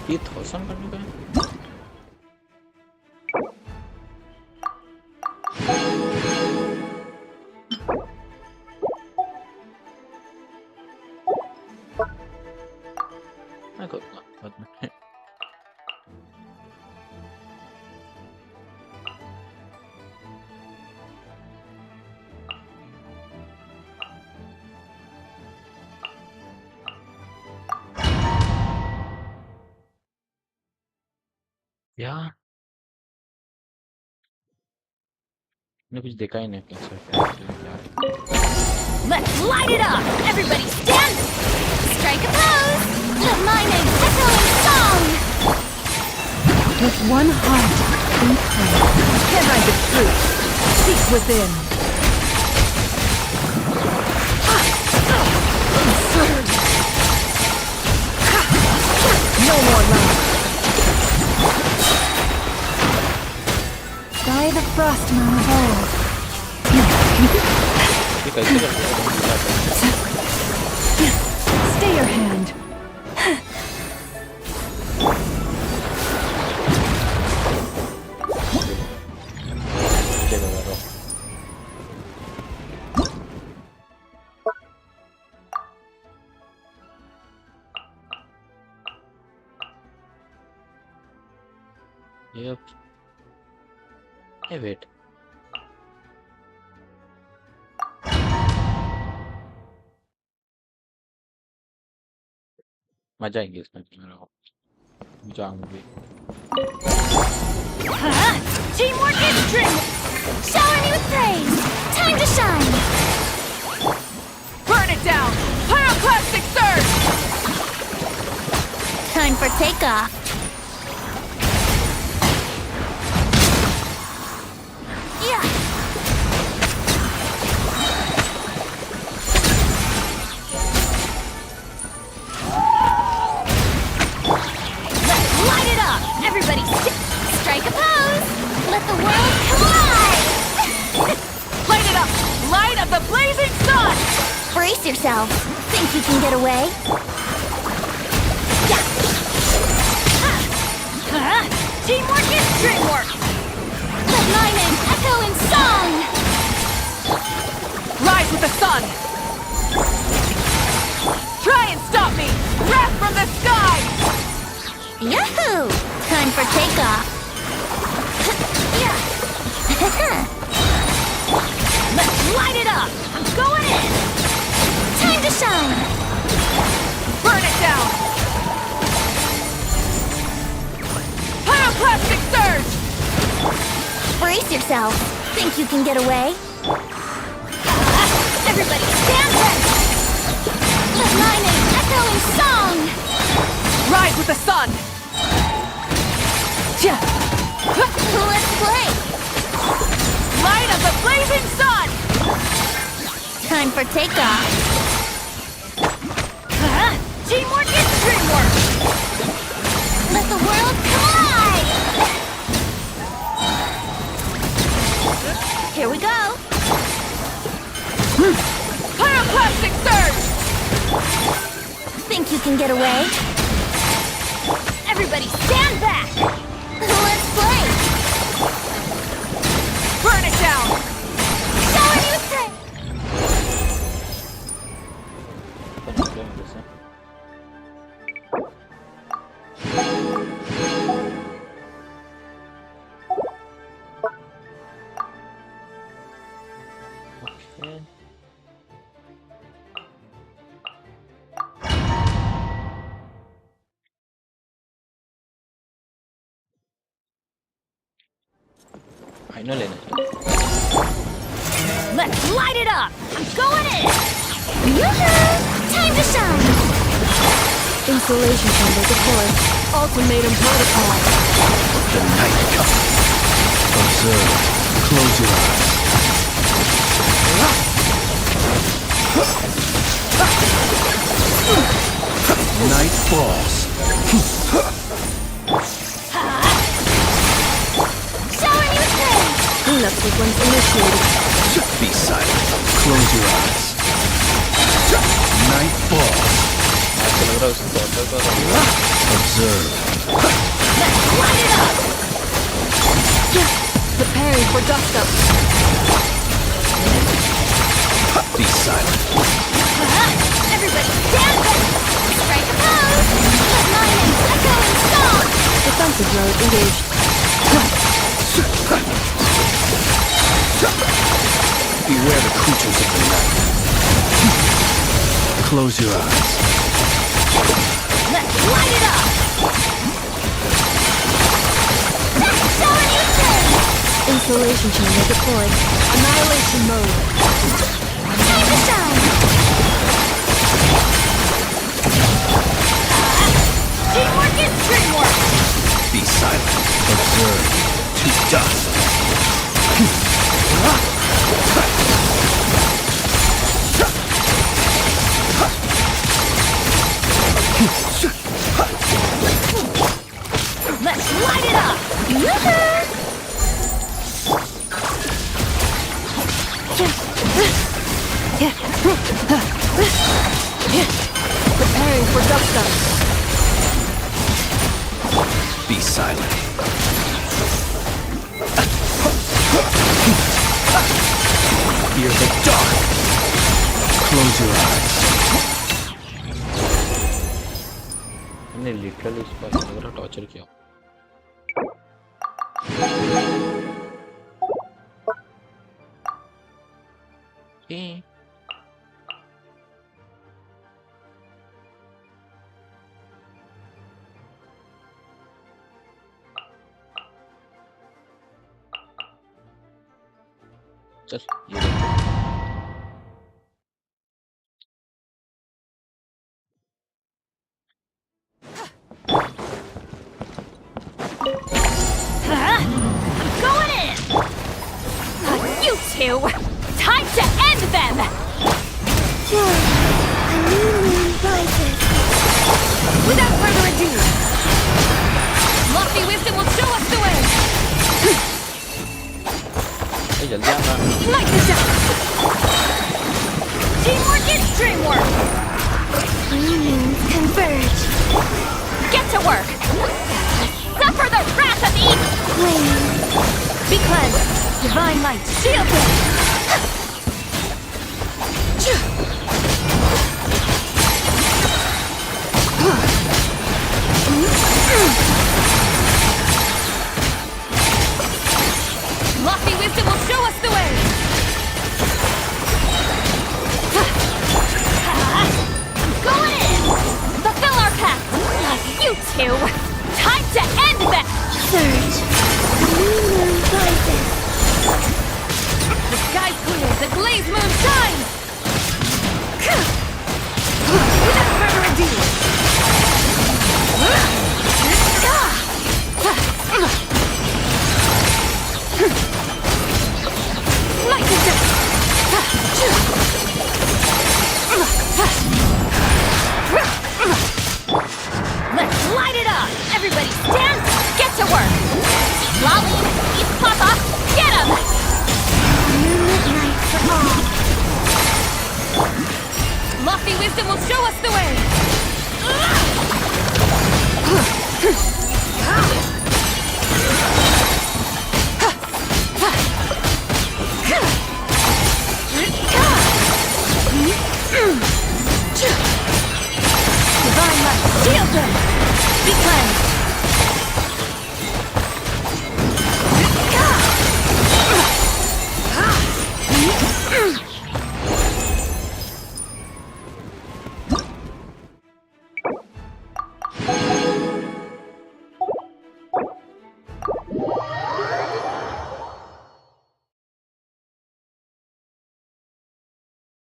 $30,000 करने का है? मैं करूँगा बाद में। या मैंने कुछ देखा ही नहीं कैसा Let's light it up! Everybody stand! Strike a pose! Let my name echo in song! With one heart and prayer, can I the truth? Seek within. No more love. By the frost moon of old. Stay your hand. Yep. Hey, wait. मजा आएगी इसमें मेरे को जाऊंगी Teamwork is dream! Shower me with praise! Time to shine! Burn it down! Pyroclastic surge! Time for takeoff. Yeah. Let's light it up! Everybody strike a pose! Let the world collide! Light it up! Light of the blazing sun! Brace yourself. Think you can get away? Teamwork is dreamwork! Let my name echo in song! Rise with the sun! Try and stop me! Wrath from the sky! Yahoo! Time for takeoff. Yeah. Let's light it up! I'm going in! Time to shine! Burn it down! Pyroclastic surge! Brace yourself. Think you can get away? Everybody stand ready! Let my name echo in song! Rise with the sun! Let's play. Light of the blazing sun! Time for takeoff. Teamwork is dreamwork! Let the world collide! Here we go. Pyroclastic surge! Think you can get away? Everybody stand back! Let's play. Burn it down! Shower me with praise! Okay. Final है ना Let's light it up! I'm going in! Yoo-hoo! Time to shine! Installation chamber deployed. Ultimatum protocol. The night comes. Observe. Close your eyes. Night falls. Shower me with praise! Cleanup sequence initiated. Be silent. Close your eyes. Night falls. Observe. Let's light it up! Preparing for dust up. Be silent. Everybody stand back! Strike a pose! Let my name echo in song! Defensive mode engaged. Beware the creatures of the night. Close your eyes. Let's light it up! Shower me with praise! Installation chamber deployed. Annihilation mode. Time to shine! Teamwork is dreamwork! Be silent. Observe. To dust. Let's light it up! Yoo-hoo! Preparing for dust up. Be silent. Fear the dark. Close your eyes. हमने literally इस पर पूरा torture किया Just Going in! You two! Time to end them! A new moon rises. Without further ado, lofty wisdom will show us the way! जल्दी आना Light this up! Teamwork is dreamwork! New moons converge. Get to work! Suffer the wrath of evil! Flame. Be cleansed! Divine light, shield them! Lofty wisdom will show us the way! Going in! Fulfill our pact! You two! Time to end them! Surge. A new moon rises. The sky's clear, the glazed moon shines! Without further ado! Light this up! Let's light it up! Everybody stand, get to work! Lolly, East Papa, get him! New midnight for all. Lofty wisdom will show us the way! Divine light, shield them! Be cleansed!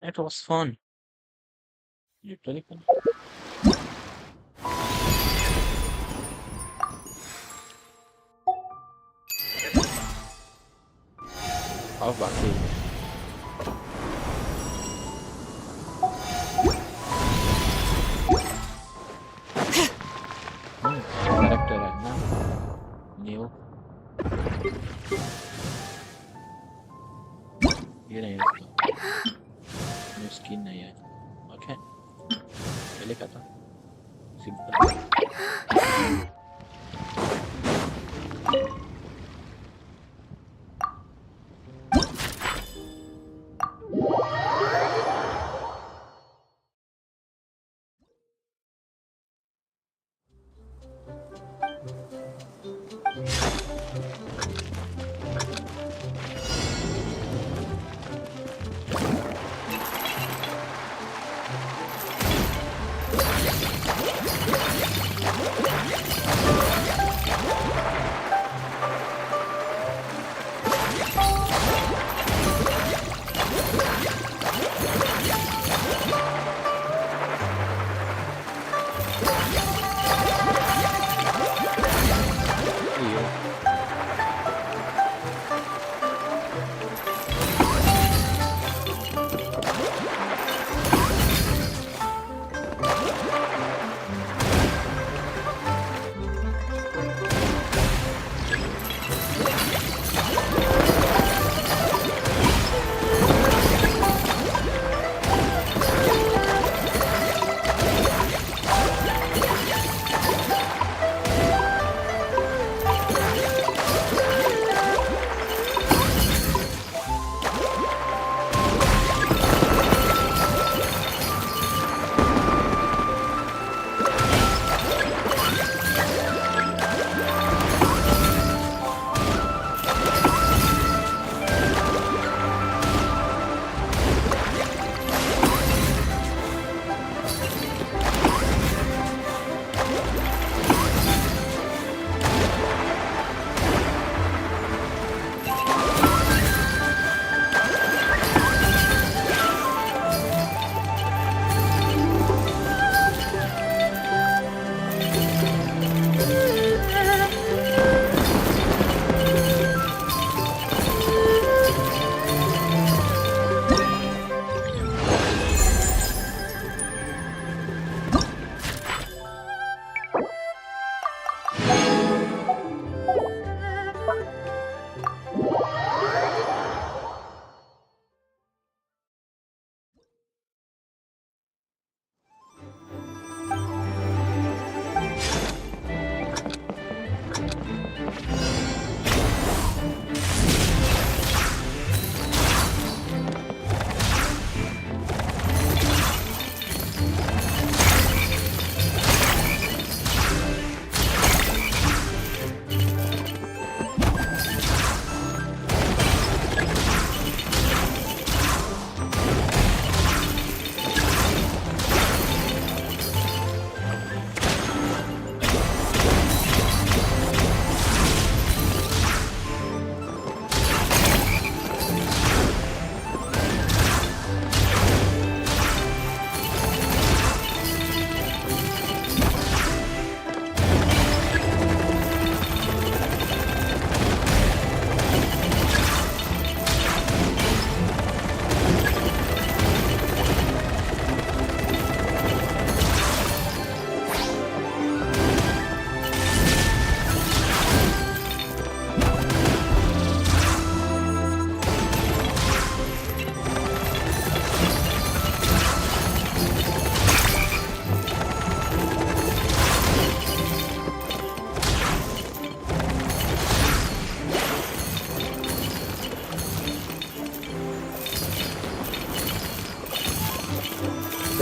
It was fun. Literally fun. How बाकी character है ना new ये नहीं new skin नहीं है okay पहले क्या था simple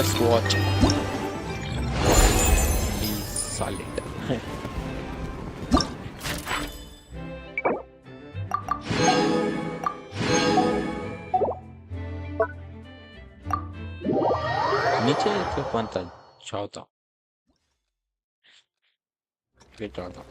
Just watch. Be solid. नीचे फिर कौन था? चौथा फिर चौथा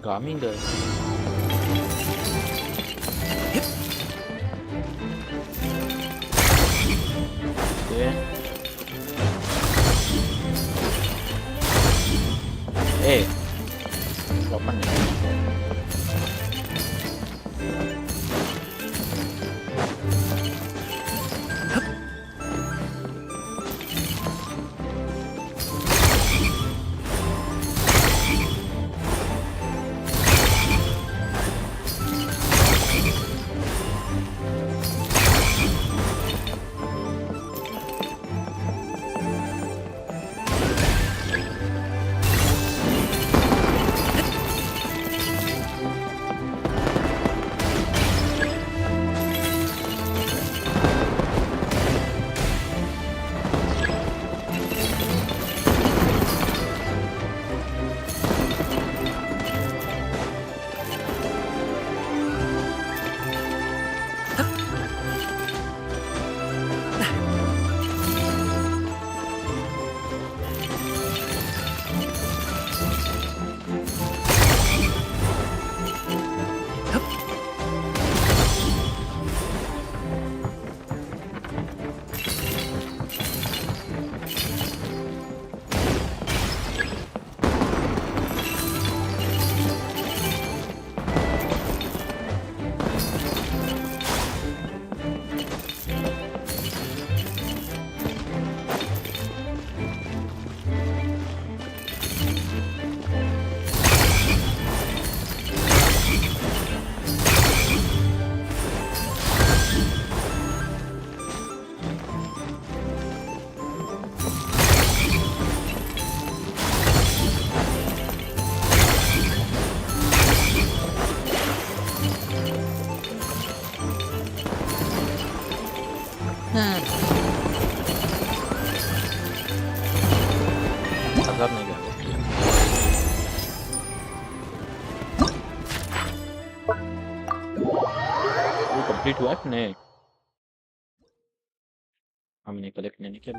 Gaming guys. Okay. Hey, kapan ya? Agak nih guys. वो कंप्लीट हुआ है नहीं हमने कलेक्ट नहीं किया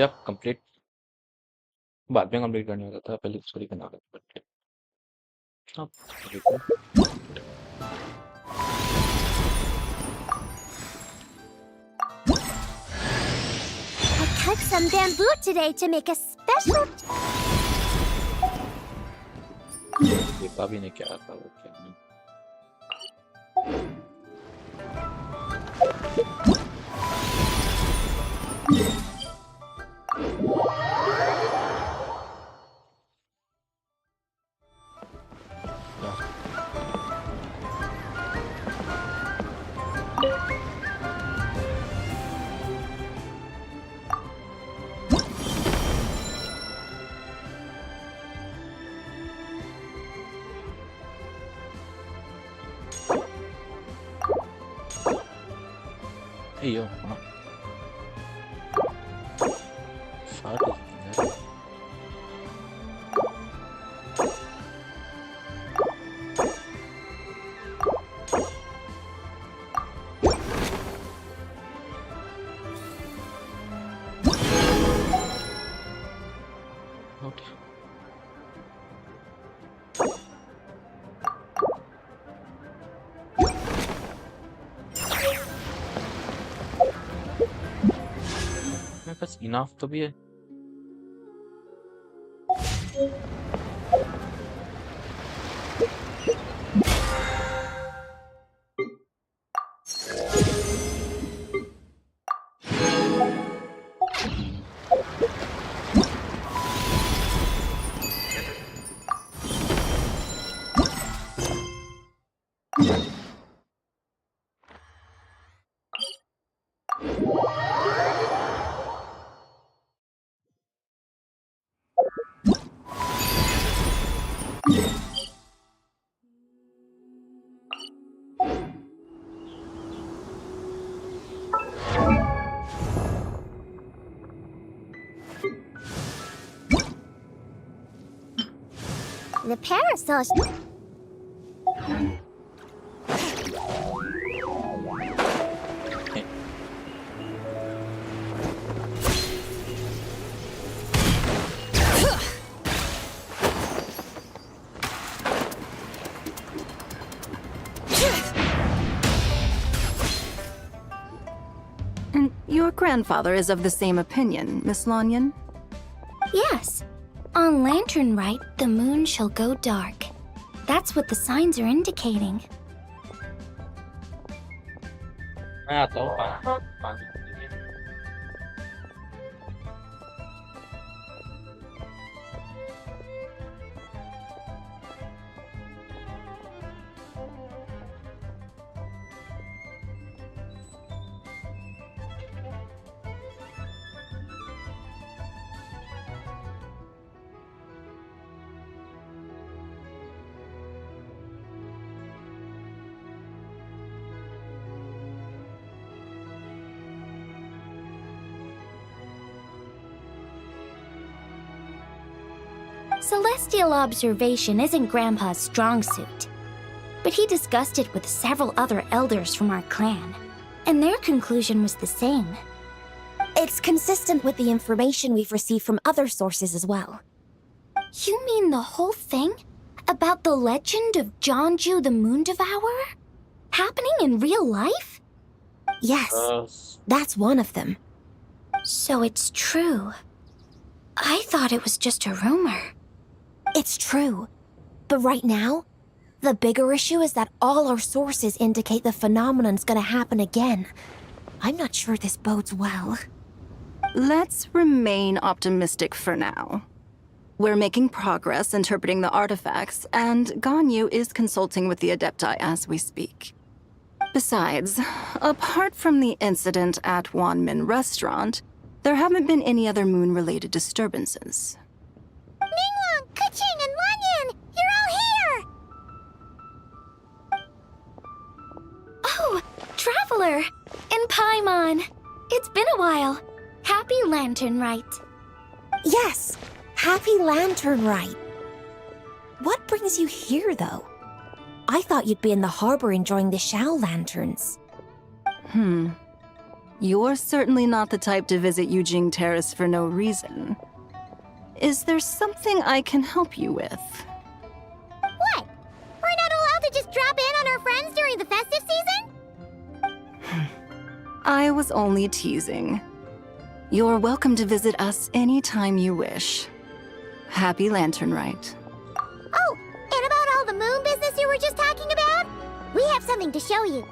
Yep, complete. बाद में कंप्लीट करने वाला था, पहले स्टोरी करना था, बट अब देखो। I cut some bamboo today to make a special... देखा भी नहीं क्या था वो क्या नहीं। Hey yo, huh? Shot is there. Okay. मेरे पास इनाफ तो भी है। The parasol... And your grandfather is of the same opinion, Miss Lanyan? Yes. On Lantern Rite, the moon shall go dark. That's what the signs are indicating. मैं आता हूँ पानी Celestial observation isn't Grandpa's strong suit, but he discussed it with several other elders from our clan, and their conclusion was the same. It's consistent with the information we've received from other sources as well. You mean the whole thing? About the legend of Jonju the Moon Devourer? Happening in real life? Yes, that's one of them. So it's true. I thought it was just a rumor. It's true. But right now, the bigger issue is that all our sources indicate the phenomenon's gonna happen again. I'm not sure this bodes well. Let's remain optimistic for now. We're making progress interpreting the artifacts, and Ganyu is consulting with the Adepti as we speak. Besides, apart from the incident at Wanmin Restaurant, there haven't been any other moon-related disturbances. Mingwang, Kuching, and Lanyan! Traveler! In Paimon! It's been a while. Happy Lantern Rite. Yes, Happy Lantern Rite. What brings you here, though? I thought you'd be in the harbor enjoying the Shao lanterns. You're certainly not the type to visit Yujing Terrace for no reason. Is there something I can help you with? What? We're not allowed to just drop in on our friends during the festive season? I was only teasing. You're welcome to visit us anytime you wish. Happy Lantern Rite. Oh, and about all the moon business you were just talking about? We have something to show you.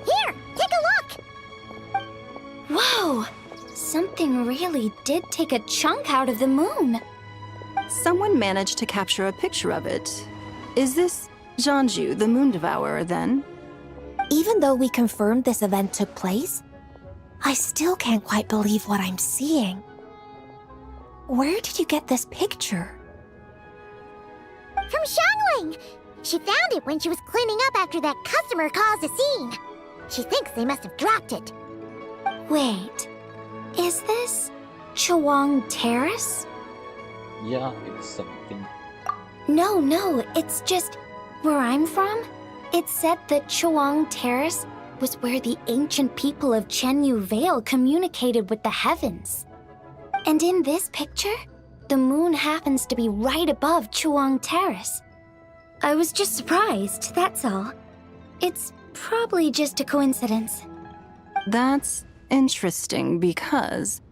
Here, take a look! Whoa! Something really did take a chunk out of the moon. Someone managed to capture a picture of it. Is this Zhanju, the Moon Devourer, then? Even though we confirmed this event took place, I still can't quite believe what I'm seeing. Where did you get this picture? From Xiangling! She found it when she was cleaning up after that customer caused a scene. She thinks they must have dropped it. Wait, is this Chawang Terrace? Yeah, it's something. No, it's just where I'm from. It said that Chawang Terrace was where the ancient people of Chenyu Vale communicated with the heavens. And in this picture, the moon happens to be right above Chawang Terrace. I was just surprised, that's all. It's probably just a coincidence. That's interesting because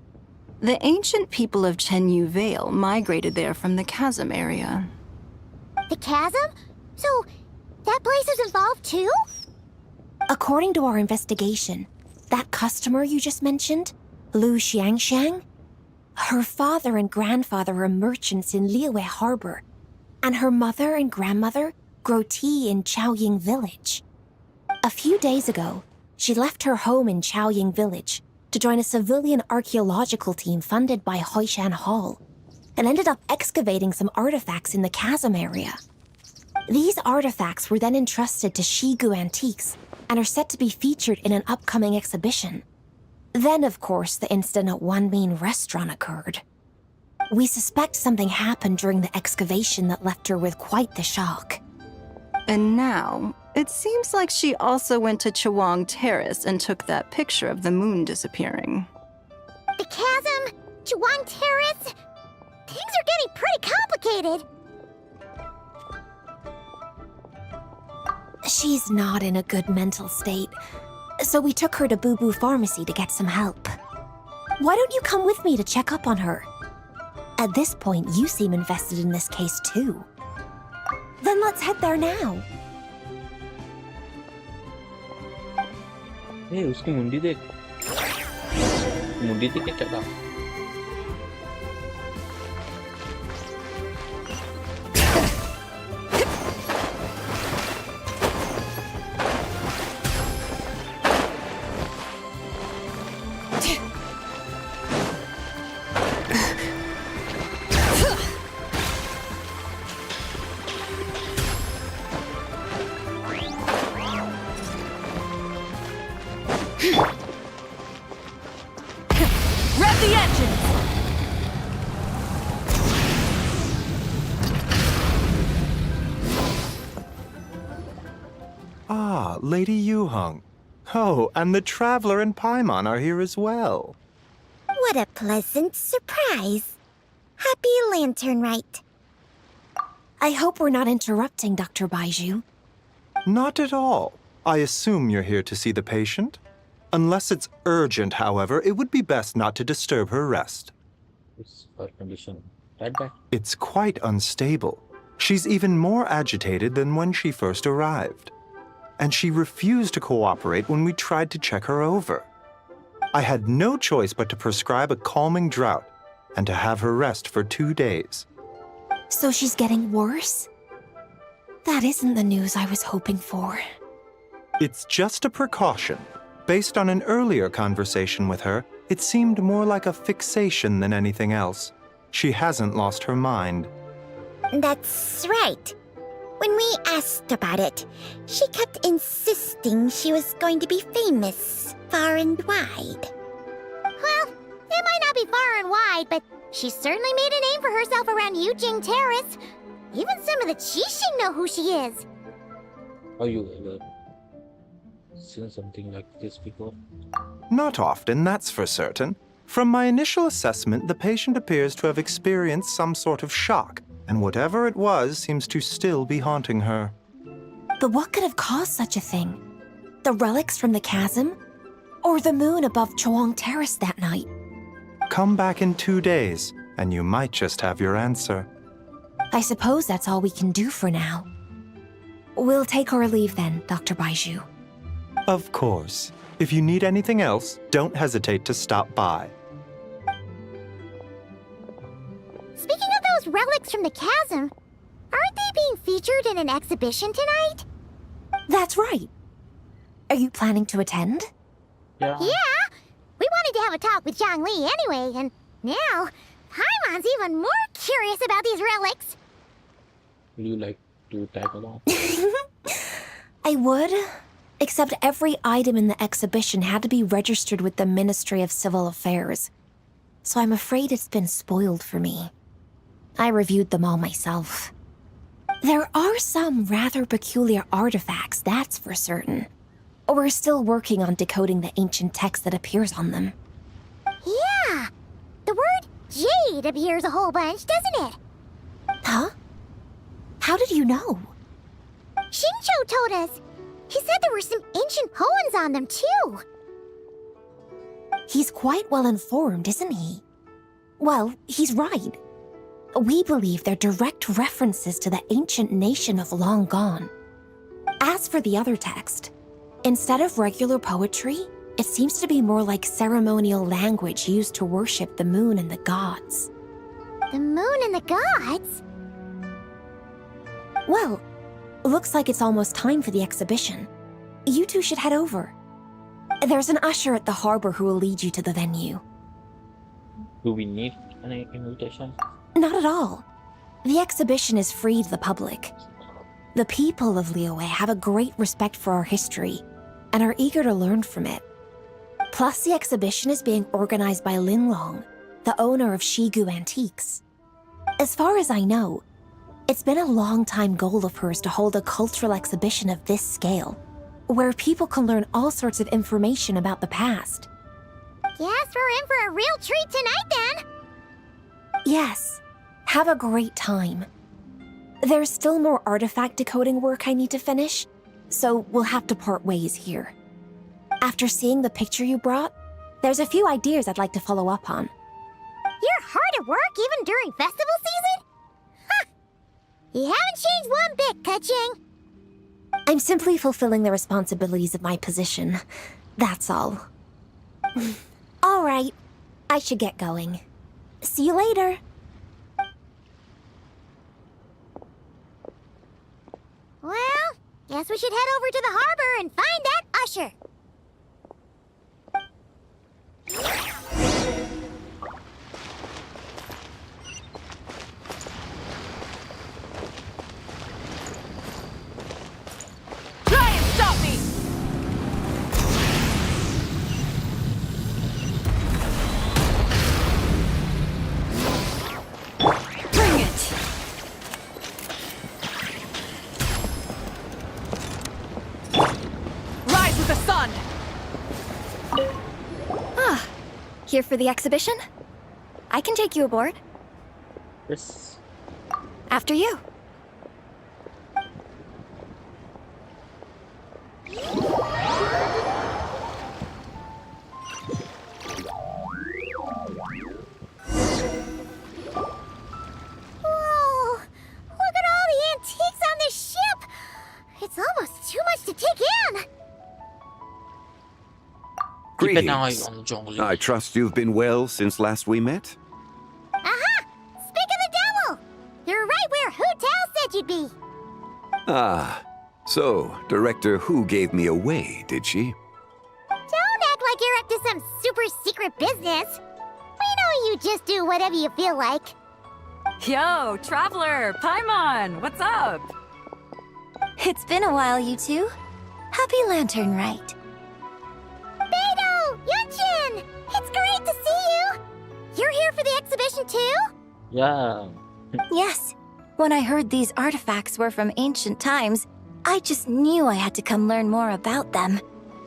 the ancient people of Chenyu Vale migrated there from the chasm area. The chasm? So, that place is involved too? According to our investigation, that customer you just mentioned, Lu Xiangxiang, her father and grandfather are merchants in Liyue Harbor, and her mother and grandmother grow tea in Chaoying Village. A few days ago, she left her home in Chaoying Village to join a civilian archaeological team funded by Hoishan Hall, and ended up excavating some artifacts in the chasm area. These artifacts were then entrusted to Shigu Antiques and are set to be featured in an upcoming exhibition. Then, of course, the incident at Wanmin Restaurant occurred. We suspect something happened during the excavation that left her with quite the shock. And now, it seems like she also went to Chawang Terrace and took that picture of the moon disappearing. The chasm? Chawang Terrace? Things are getting pretty complicated. She's not in a good mental state, so we took her to Boo Boo Pharmacy to get some help. Why don't you come with me to check up on her? At this point, you seem invested in this case too. Then let's head there now. Hey, उसकी मुंडी देख क्या था Rev the engines! Ah, Lady Yu-hung. Oh, and the Traveler and Paimon are here as well. What a pleasant surprise. Happy Lantern Rite. I hope we're not interrupting, Dr. Baiju. Not at all. I assume you're here to see the patient? Unless it's urgent, however, it would be best not to disturb her rest. It's her condition. Right back. It's quite unstable. She's even more agitated than when she first arrived. And she refused to cooperate when we tried to check her over. I had no choice but to prescribe a calming draught and to have her rest for 2 days. So she's getting worse? That isn't the news I was hoping for. It's just a precaution. Based on an earlier conversation with her, it seemed more like a fixation than anything else. She hasn't lost her mind. That's right. When we asked about it, she kept insisting she was going to be famous far and wide. Well, it might not be far and wide, but she certainly made a name for herself around Yujing Terrace. Even some of the Qixing know who she is. Are you ever seen something like this before? Not often, that's for certain. From my initial assessment, the patient appears to have experienced some sort of shock, and whatever it was seems to still be haunting her. But what could have caused such a thing? The relics from the chasm? Or the moon above Chuang Terrace that night? Come back in 2 days, and you might just have your answer. I suppose that's all we can do for now. We'll take our leave then, Dr. Baiju. Of course. If you need anything else, don't hesitate to stop by. Speaking of those relics from the chasm, aren't they being featured in an exhibition tonight? That's right. Are you planning to attend? Yeah. We wanted to have a talk with Zhangli anyway, and now Paimon's even more curious about these relics. Would you like to tag along? I would, except every item in the exhibition had to be registered with the Ministry of Civil Affairs. So I'm afraid it's been spoiled for me. I reviewed them all myself. There are some rather peculiar artifacts, that's for certain. We're still working on decoding the ancient text that appears on them. Yeah! The word jade appears a whole bunch, doesn't it? Huh? How did you know? Shincho told us. He said there were some ancient poems on them, too. He's quite well informed, isn't he? Well, he's right. We believe they're direct references to the ancient nation of long gone. As for the other text, instead of regular poetry, it seems to be more like ceremonial language used to worship the moon and the gods. The moon and the gods? Well, looks like it's almost time for the exhibition. You two should head over. There's an usher at the harbor who will lead you to the venue. Do we need an invitation? Not at all. The exhibition is free to the public. The people of Liyue have a great respect for our history and are eager to learn from it. Plus, the exhibition is being organized by Linlong, the owner of Shigu Antiques. As far as I know, it's been a long-time goal of hers to hold a cultural exhibition of this scale, where people can learn all sorts of information about the past. Guess we're in for a real treat tonight, then. Yes, have a great time. There's still more artifact decoding work I need to finish, so we'll have to part ways here. After seeing the picture you brought, there's a few ideas I'd like to follow up on. You're hard at work even during festival season? Huh! You haven't changed one bit, Keqing. I'm simply fulfilling the responsibilities of my position. That's all. All right, I should get going. See you later. Well, guess we should head over to the harbor and find that usher. Try and stop me! Bring it! Rise with the sun! Ah, here for the exhibition? I can take you aboard. Yes. After you. Whoa! Look at all the antiques on this ship! It's almost too much to take in! Keep an eye Greetings. on Zhongli. I trust you've been well since last we met? Aha! Speak of the devil! You're right where Hu Tao said you'd be! Ah, so Director Hu gave me away, did she? Don't act like you're up to some super secret business! We know you just do whatever you feel like. Yo, Traveler! Paimon! What's up? It's been a while, you two. Happy Lantern Rite. Beidou! Yunchin! It's great to see you! You're here for the exhibition too? Yeah. Yes. When I heard these artifacts were from ancient times, I just knew I had to come learn more about them.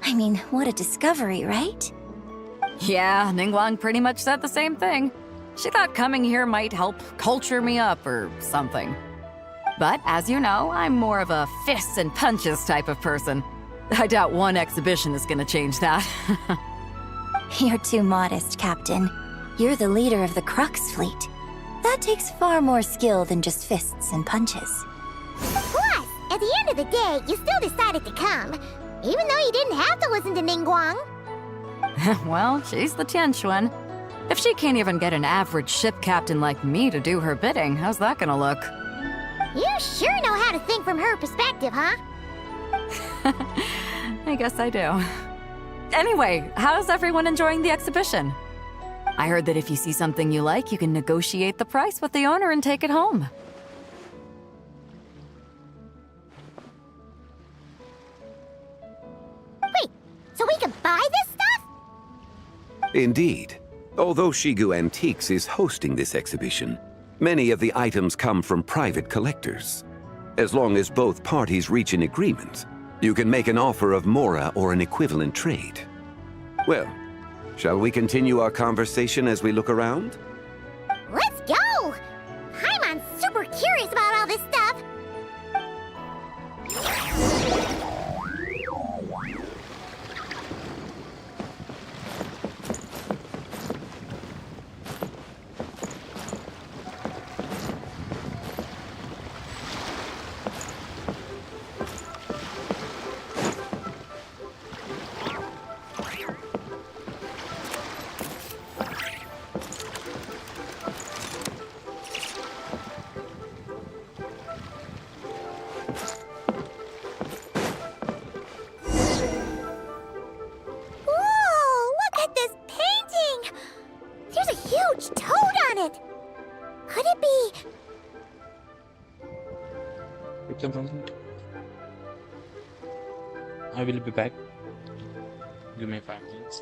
I mean, what a discovery, right? Yeah, Ningguang pretty much said the same thing. She thought coming here might help culture me up or something. But as you know, I'm more of a fists and punches type of person. I doubt one exhibition is gonna change that. You're too modest, Captain. You're the leader of the Crux fleet. That takes far more skill than just fists and punches. Plus, at the end of the day, you still decided to come, even though you didn't have to listen to Ningguang. Well, she's the Tianquan. If she can't even get an average ship captain like me to do her bidding, how's that gonna look? You sure know how to think from her perspective, huh? I guess I do. Anyway, how's everyone enjoying the exhibition? I heard that if you see something you like, you can negotiate the price with the owner and take it home. Wait, so we can buy this stuff? Indeed. Although Shigu Antiques is hosting this exhibition, many of the items come from private collectors. As long as both parties reach an agreement, you can make an offer of mora or an equivalent trade. Well, shall we continue our conversation as we look around? Let's go! Paimon's super curious about all this stuff. Wait a moment. I will be back. Give me 5 minutes.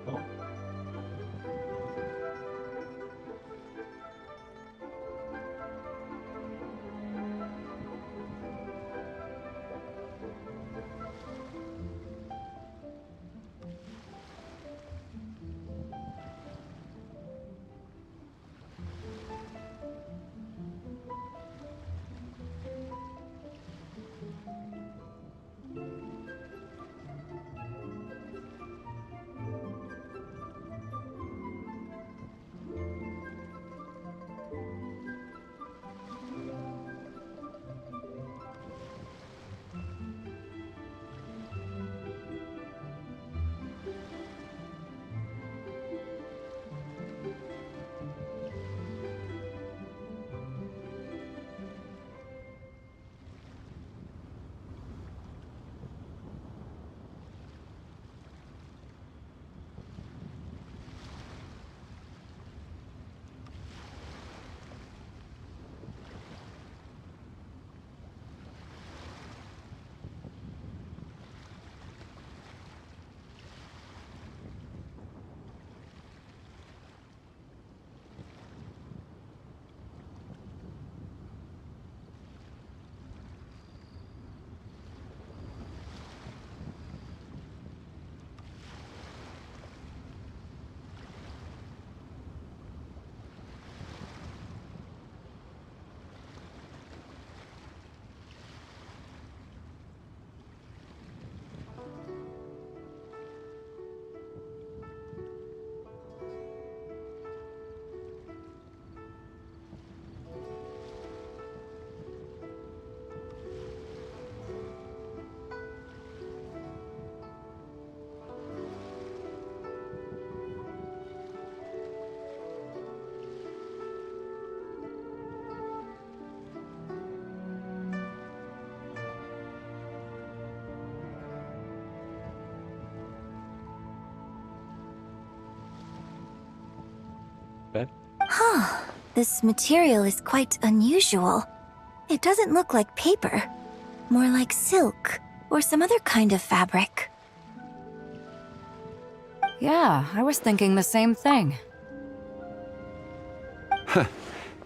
Oh. Huh. This material is quite unusual. It doesn't look like paper. More like silk or some other kind of fabric. Yeah, I was thinking the same thing.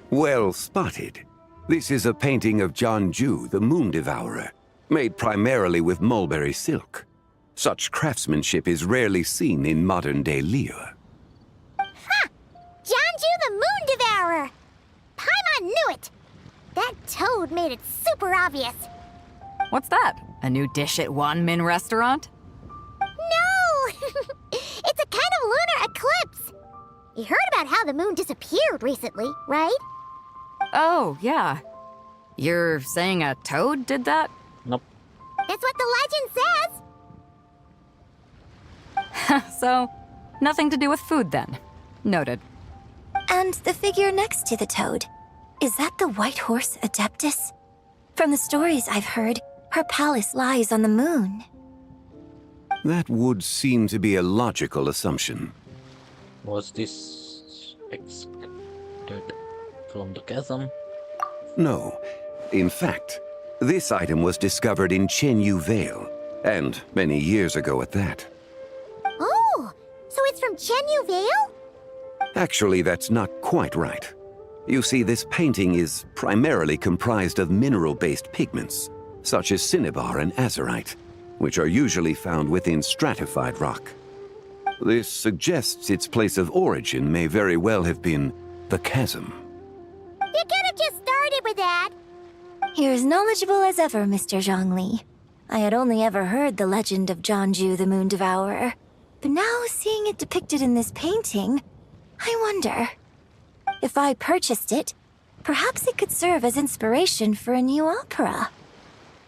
Well spotted. This is a painting of Jianju, the Moon Devourer, made primarily with mulberry silk. Such craftsmanship is rarely seen in modern-day Liyue. Jianju the Moon Devourer! Paimon knew it! That toad made it super obvious. What's that? A new dish at Wanmin restaurant? No! It's a kind of lunar eclipse. You heard about how the moon disappeared recently, right? Oh, yeah. You're saying a toad did that? Nope. That's what the legend says. So, nothing to do with food then. Noted. And the figure next to the toad. Is that the white horse Adeptus? From the stories I've heard, her palace lies on the moon. That would seem to be a logical assumption. Was this excavated from the chasm? No. In fact, this item was discovered in Chenyu Vale, and many years ago at that. Oh, so it's from Chenyu Vale? Actually, that's not quite right. You see, this painting is primarily comprised of mineral-based pigments, such as cinnabar and azurite, which are usually found within stratified rock. This suggests its place of origin may very well have been the chasm. You could have just started with that. You're as knowledgeable as ever, Mr. Zhongli. I had only ever heard the legend of Jianju the Moon Devourer, but now seeing it depicted in this painting, I wonder. If I purchased it, perhaps it could serve as inspiration for a new opera.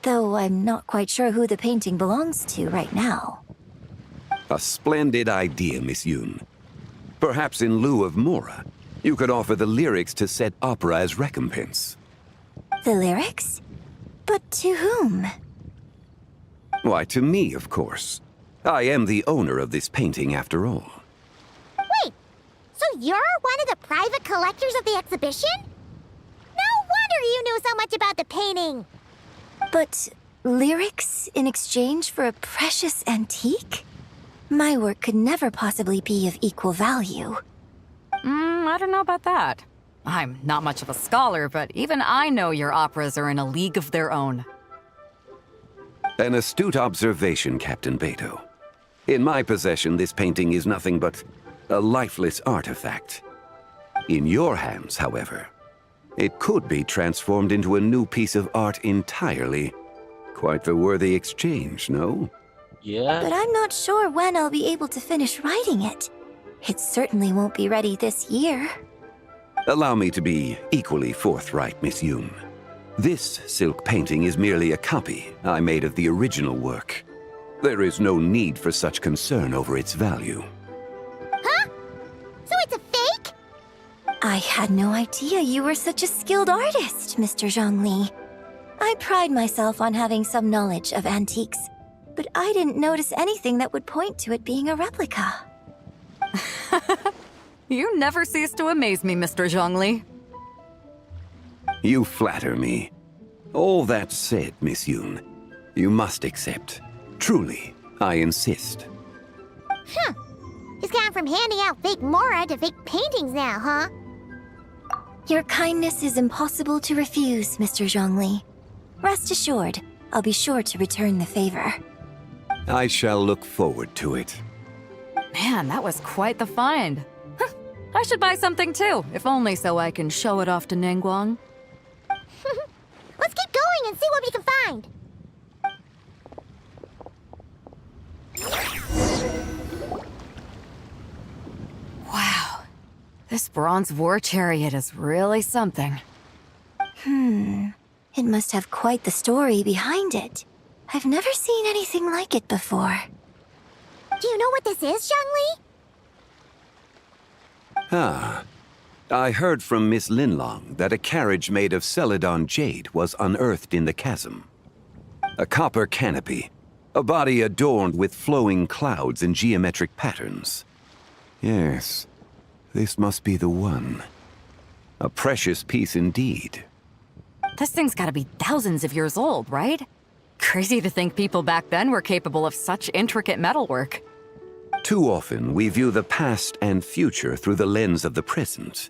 Though I'm not quite sure who the painting belongs to right now. A splendid idea, Miss Yoon. Perhaps in lieu of Mora, you could offer the lyrics to said opera as recompense. The lyrics? But to whom? Why, to me, of course. I am the owner of this painting, after all. Wait, so you're one of the private collectors of the exhibition? No wonder you knew so much about the painting. But lyrics in exchange for a precious antique? My work could never possibly be of equal value. I don't know about that. I'm not much of a scholar, but even I know your operas are in a league of their own. An astute observation, Captain Beto. In my possession, this painting is nothing but a lifeless artifact. In your hands, however, it could be transformed into a new piece of art entirely. Quite the worthy exchange, no? Yeah. But I'm not sure when I'll be able to finish writing it. It certainly won't be ready this year. Allow me to be equally forthright, Miss Yoon. This silk painting is merely a copy I made of the original work. There is no need for such concern over its value. Huh? So it's a fake? I had no idea you were such a skilled artist, Mr. Zhongli. I pride myself on having some knowledge of antiques, but I didn't notice anything that would point to it being a replica. You never cease to amaze me, Mr. Zhongli. You flatter me. All that said, Miss Yoon, you must accept. Truly, I insist. Huh. He's gone from handing out fake Mora to fake paintings now, huh? Your kindness is impossible to refuse, Mr. Zhongli. Rest assured, I'll be sure to return the favor. I shall look forward to it. Man, that was quite the find. I should buy something too, if only so I can show it off to Ningguang. Let's keep going and see what we can find. Wow. This bronze war chariot is really something. It must have quite the story behind it. I've never seen anything like it before. Do you know what this is, Zhongli? Ah. I heard from Miss Linlong that a carriage made of Celadon jade was unearthed in the chasm. A copper canopy, a body adorned with flowing clouds and geometric patterns. Yes, this must be the one. A precious piece indeed. This thing's gotta be thousands of years old, right? Crazy to think people back then were capable of such intricate metalwork. Too often, we view the past and future through the lens of the present.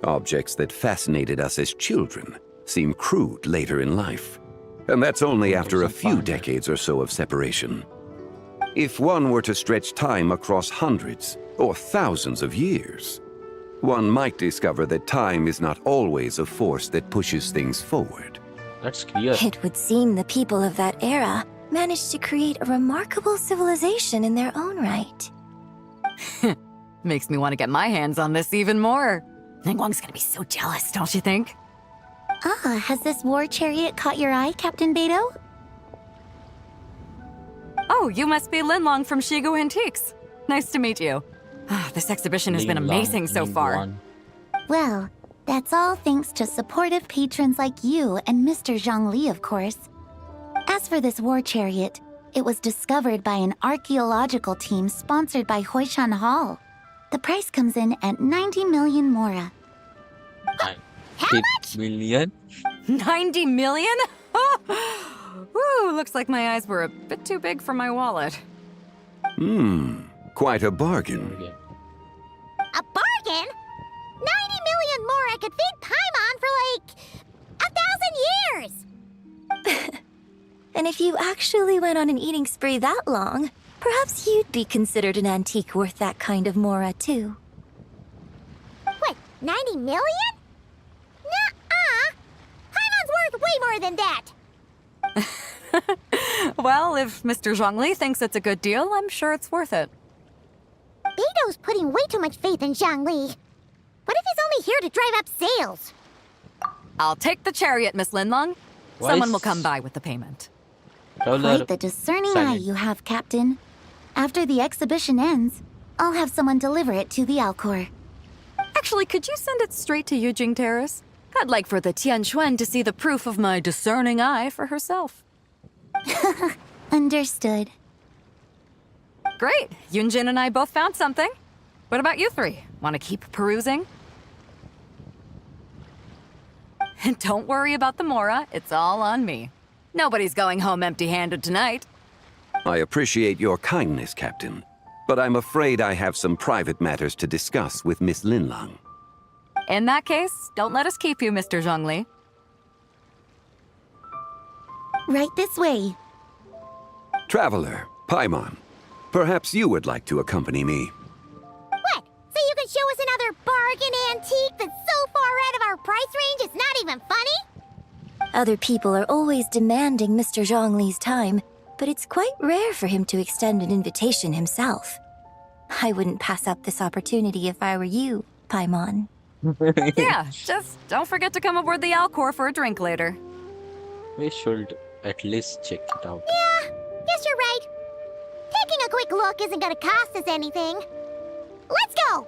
Objects that fascinated us as children seem crude later in life. And that's only after a few decades or so of separation. If one were to stretch time across hundreds or thousands of years, one might discover that time is not always a force that pushes things forward. That's clear. It would seem the people of that era managed to create a remarkable civilization in their own right. Makes me want to get my hands on this even more. Ningguang's gonna be so jealous, don't you think? Ah, has this war chariot caught your eye, Captain Beto? Oh, you must be Linlong from Shigu Antiques. Nice to meet you. This exhibition has been amazing so far. Well, that's all thanks to supportive patrons like you and Mr. Zhongli, of course. As for this war chariot, it was discovered by an archaeological team sponsored by Hoishan Hall. The price comes in at 90 million mora. 8 million? 90 million? Woo, looks like my eyes were a bit too big for my wallet. Quite a bargain. A bargain? 90 million more I could feed Paimon for like 1,000 years! And if you actually went on an eating spree that long, perhaps you'd be considered an antique worth that kind of mora, too. What, 90 million? Nuh-uh! Paimon's worth way more than that! Well, if Mr. Zhongli thinks it's a good deal, I'm sure it's worth it. Beto's putting way too much faith in Zhongli. What if he's only here to drive up sales? I'll take the chariot, Miss Linlong. Why Someone is- will come by with the payment. Quite the discerning eye you have, Captain. After the exhibition ends, I'll have someone deliver it to the Alcor. Actually, could you send it straight to Yujing Terrace? I'd like for the Tianquan to see the proof of my discerning eye for herself. Understood. Great. Yunjin and I both found something. What about you three? Want to keep perusing? And don't worry about the Mora. It's all on me. Nobody's going home empty-handed tonight. I appreciate your kindness, Captain, but I'm afraid I have some private matters to discuss with Miss Linlang. In that case, don't let us keep you, Mr. Zhongli. Right this way. Traveler, Paimon, perhaps you would like to accompany me. What? So you can show us another bargain antique that's so far out of our price range it's not even funny? Other people are always demanding Mr. Zhongli's time, but it's quite rare for him to extend an invitation himself. I wouldn't pass up this opportunity if I were you, Paimon. Yeah, just don't forget to come aboard the Alcor for a drink later. We should at least check it out. Yeah, guess you're right. Taking a quick look isn't gonna cost us anything. Let's go!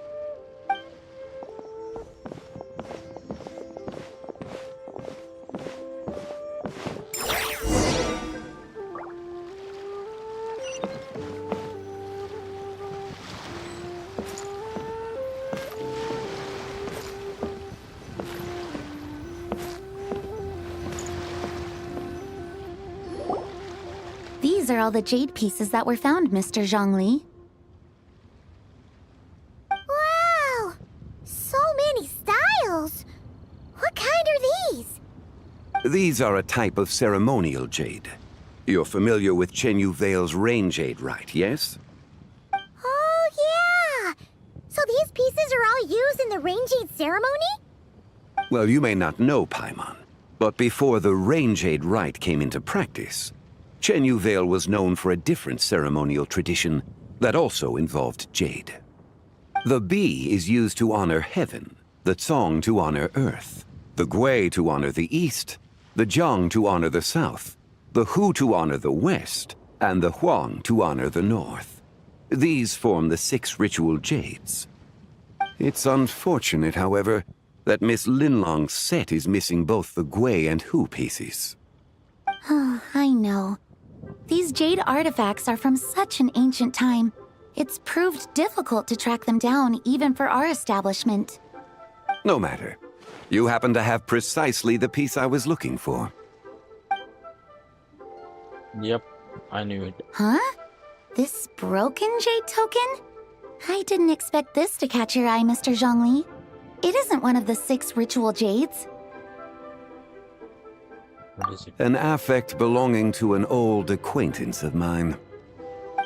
These are all the jade pieces that were found, Mr. Zhongli. Wow! So many styles! What kind are these? These are a type of ceremonial jade. You're familiar with Chenyu Vale's rain jade, right, yes? Oh, yeah! So these pieces are all used in the rain jade ceremony? Well, you may not know, Paimon, but before the rain jade rite came into practice, Chenyu Vale was known for a different ceremonial tradition that also involved jade. The bee is used to honor heaven, the Tsong to honor earth, the Gui to honor the east, the Jiang to honor the south, the Hu to honor the west, and the Huang to honor the north. These form the 6 ritual jades. It's unfortunate, however, that Miss Linlong's set is missing both the Gui and Hu pieces. Oh, I know. These jade artifacts are from such an ancient time. It's proved difficult to track them down even for our establishment. No matter. You happen to have precisely the piece I was looking for. Yep, I knew it. Huh? This broken jade token? I didn't expect this to catch your eye, Mr. Zhongli. It isn't one of the 6 ritual jades. What is it? An affect belonging to an old acquaintance of mine.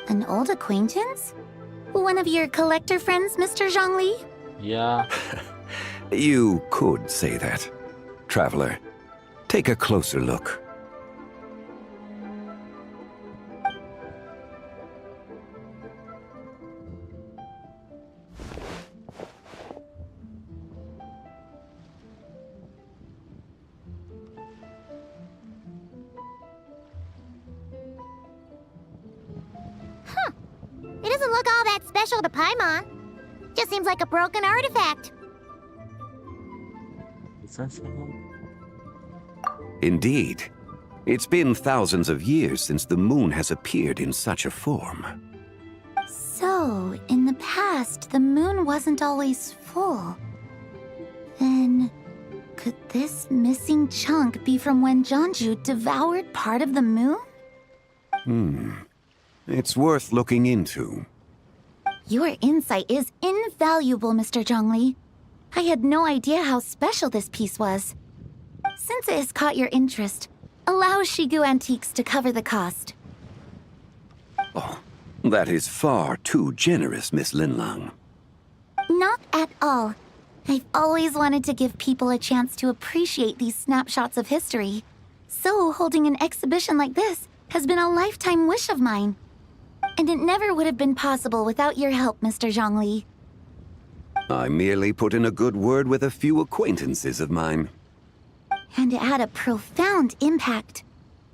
An old acquaintance? One of your collector friends, Mr. Zhongli? Yeah. You could say that. Traveler, take a closer look. It doesn't look all that special to Paimon. Just seems like a broken artifact. Indeed. It's been thousands of years since the moon has appeared in such a form. So, in the past, the moon wasn't always full. Then, could this missing chunk be from when Jeonju devoured part of the moon? It's worth looking into. Your insight is invaluable, Mr. Zhongli. I had no idea how special this piece was. Since it has caught your interest, allow Shigu Antiques to cover the cost. Oh, that is far too generous, Miss Linlang. Not at all. I've always wanted to give people a chance to appreciate these snapshots of history. So holding an exhibition like this has been a lifetime wish of mine. And it never would have been possible without your help, Mr. Zhongli. I merely put in a good word with a few acquaintances of mine. And it had a profound impact.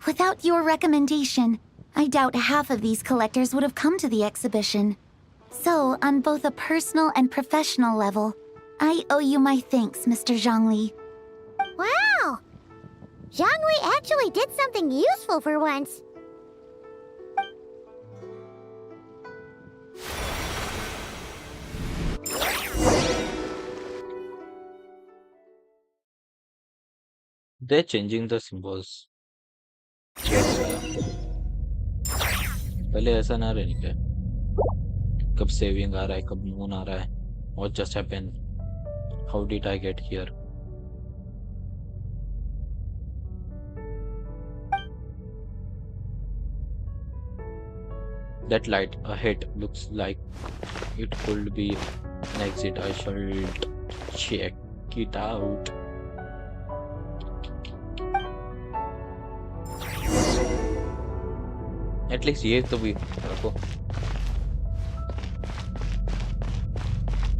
Without your recommendation, I doubt half of these collectors would have come to the exhibition. So, on both a personal and professional level, I owe you my thanks, Mr. Zhongli. Wow! Zhongli actually did something useful for once. They're changing the symbols. पहले ऐसा ना रहने का कब saving आ रहा है कब moon आ रहा है what just happened how did I get here that light ahead looks like it could be an exit I should check it out at least ये तो भी रखो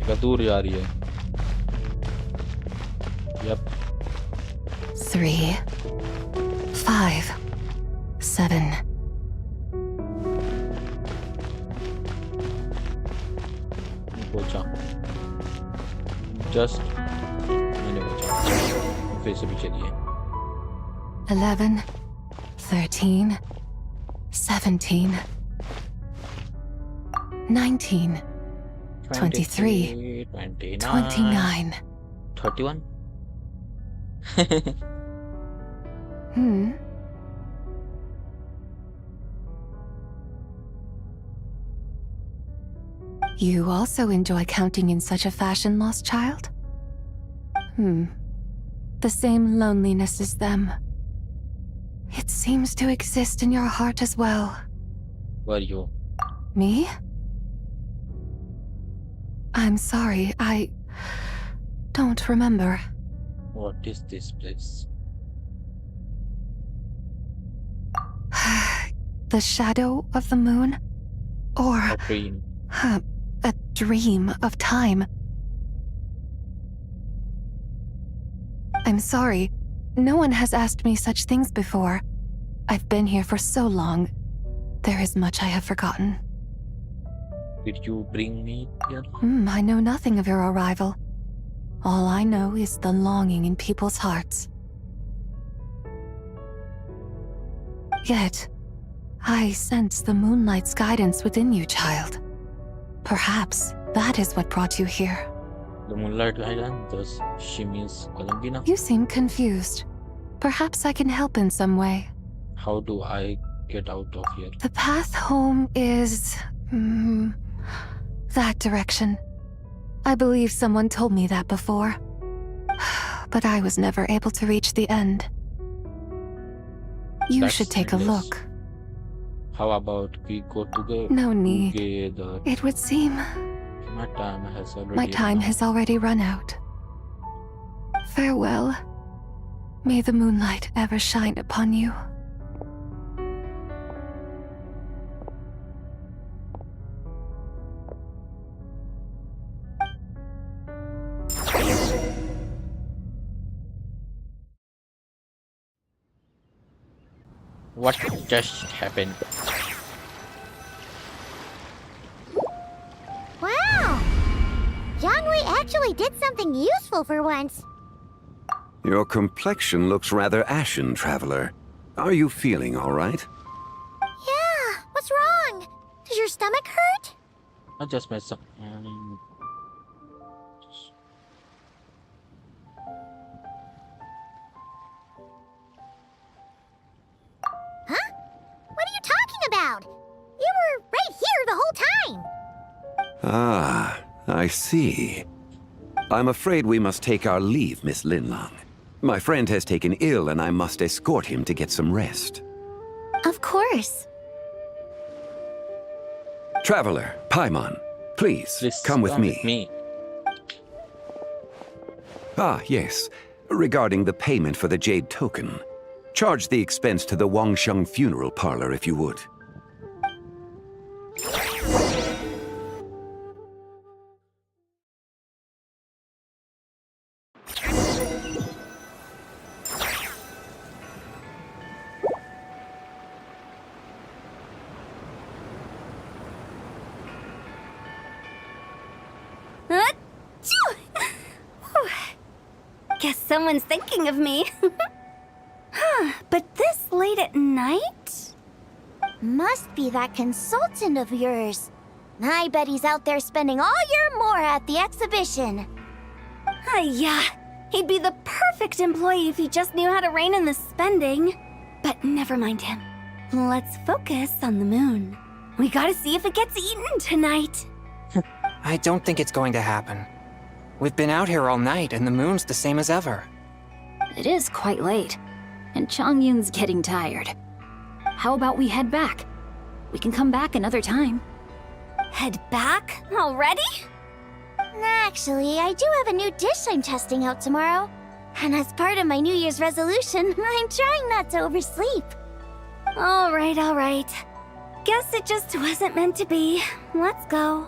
एक दूर जा रही है यप 3, 5, 7. पहुंचा जस्ट मैंने पहुंचा फिर से भी चलिए 11, 13, 17, 19, 23, 29. 31? You also enjoy counting in such a fashion, lost child? The same loneliness as them. It seems to exist in your heart as well. Were you? Me? I'm sorry, I don't remember. What is this place? The shadow of the moon? Or A dream. A dream of time. I'm sorry. No one has asked me such things before. I've been here for so long. There is much I have forgotten. Did you bring me here? I know nothing of your arrival. All I know is the longing in people's hearts. Yet, I sense the moonlight's guidance within you, child. Perhaps that is what brought you here. The Moonlight Island, thus she means Colombina. You seem confused. Perhaps I can help in some way. How do I get out of here? The path home is... that direction. I believe someone told me that before. But I was never able to reach the end. You That's should take a endless. look. How about we go together? No need. Together. It would seem My time has already my time run out. has already run out. Farewell. May the moonlight ever shine upon you. What just happened? Wow! Jiangwei actually did something useful for once. Your complexion looks rather ashen, traveler. Are you feeling all right? Yeah, what's wrong? Does your stomach hurt? I just made some. Huh? What are you talking about? You were right here the whole time. Ah, I see. I'm afraid we must take our leave, Miss Linlang. My friend has taken ill and I must escort him to get some rest. Of course. Traveler, Paimon, please, come with me. Ah, yes. Regarding the payment for the Jade Token. Charge the expense to the Wangsheng Funeral Parlor if you would. Guess someone's thinking of me. Huh, but this late at night? Must be that consultant of yours. I bet he's out there spending all year more at the exhibition. Yeah, he'd be the perfect employee if he just knew how to rein in the spending. But never mind him. Let's focus on the moon. We gotta see if it gets eaten tonight. I don't think it's going to happen. We've been out here all night and the moon's the same as ever. It is quite late, and Chongyun's getting tired. How about we head back? We can come back another time. Head back? Already? Actually, I do have a new dish I'm testing out tomorrow. And as part of my New Year's resolution, I'm trying not to oversleep. All right. Guess it just wasn't meant to be. Let's go.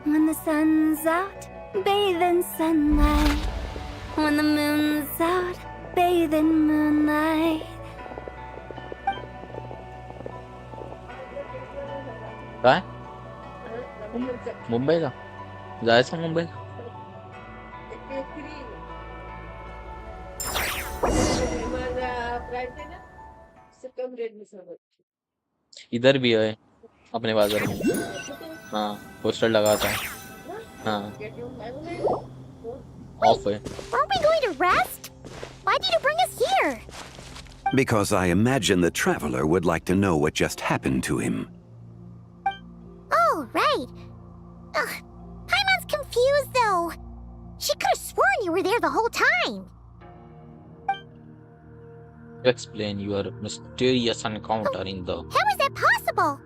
When the sun's out, bathe in sunlight. When the moon's out, bathe in moonlight. काय? मुंबईला जायचं मुंबईला. इधर भी है अपने बाजार में. हाँ पोस्टर लगा था. हाँ ऑफ है. Aren't we going to rest? Why did you bring us here? Because I imagine the traveler would like to know what just happened to him. Oh, right. Ugh, Paimon's confused, though. She could have sworn you were there the whole time. Explain your mysterious encounter in the. How is that possible?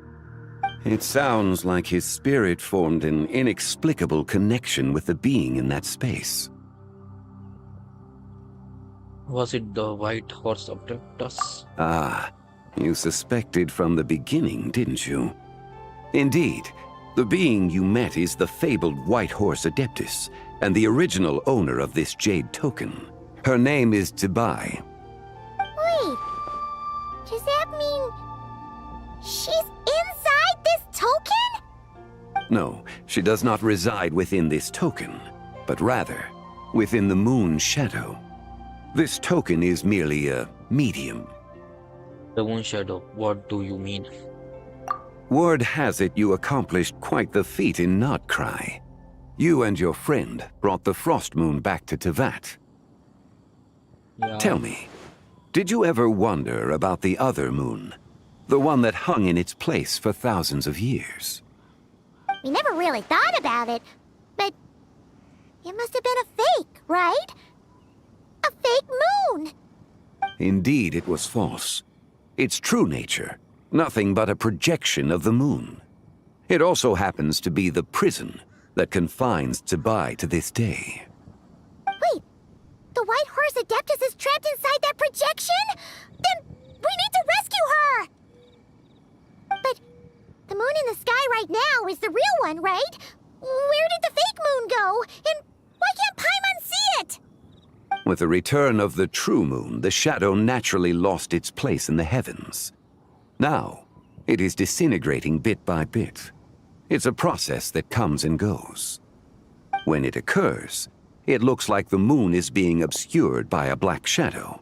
It sounds like his spirit formed an inexplicable connection with the being in that space. Was it the white horse abducted us? Ah, you suspected from the beginning, didn't you? Indeed, the being you met is the fabled White Horse Adeptus, and the original owner of this Jade Token. Her name is Tibai. Wait, does that mean she's inside this token? No, she does not reside within this token, but rather within the moon's shadow. This token is merely a medium. The moon shadow, what do you mean? Word has it you accomplished quite the feat in Nodcry. You and your friend brought the Frost Moon back to Tevat. Yeah. Tell me, did you ever wonder about the other moon? The one that hung in its place for thousands of years? We never really thought about it, but it must have been a fake, right? A fake moon! Indeed, it was false. Its true nature, nothing but a projection of the moon. It also happens to be the prison that confines Zibai to this day. Wait, the White Horse Adeptus is trapped inside that projection? Then we need to rescue her! But the moon in the sky right now is the real one, right? Where did the fake moon go? And why can't Paimon see it? With the return of the true moon, the shadow naturally lost its place in the heavens. Now, it is disintegrating bit by bit. It's a process that comes and goes. When it occurs, it looks like the moon is being obscured by a black shadow.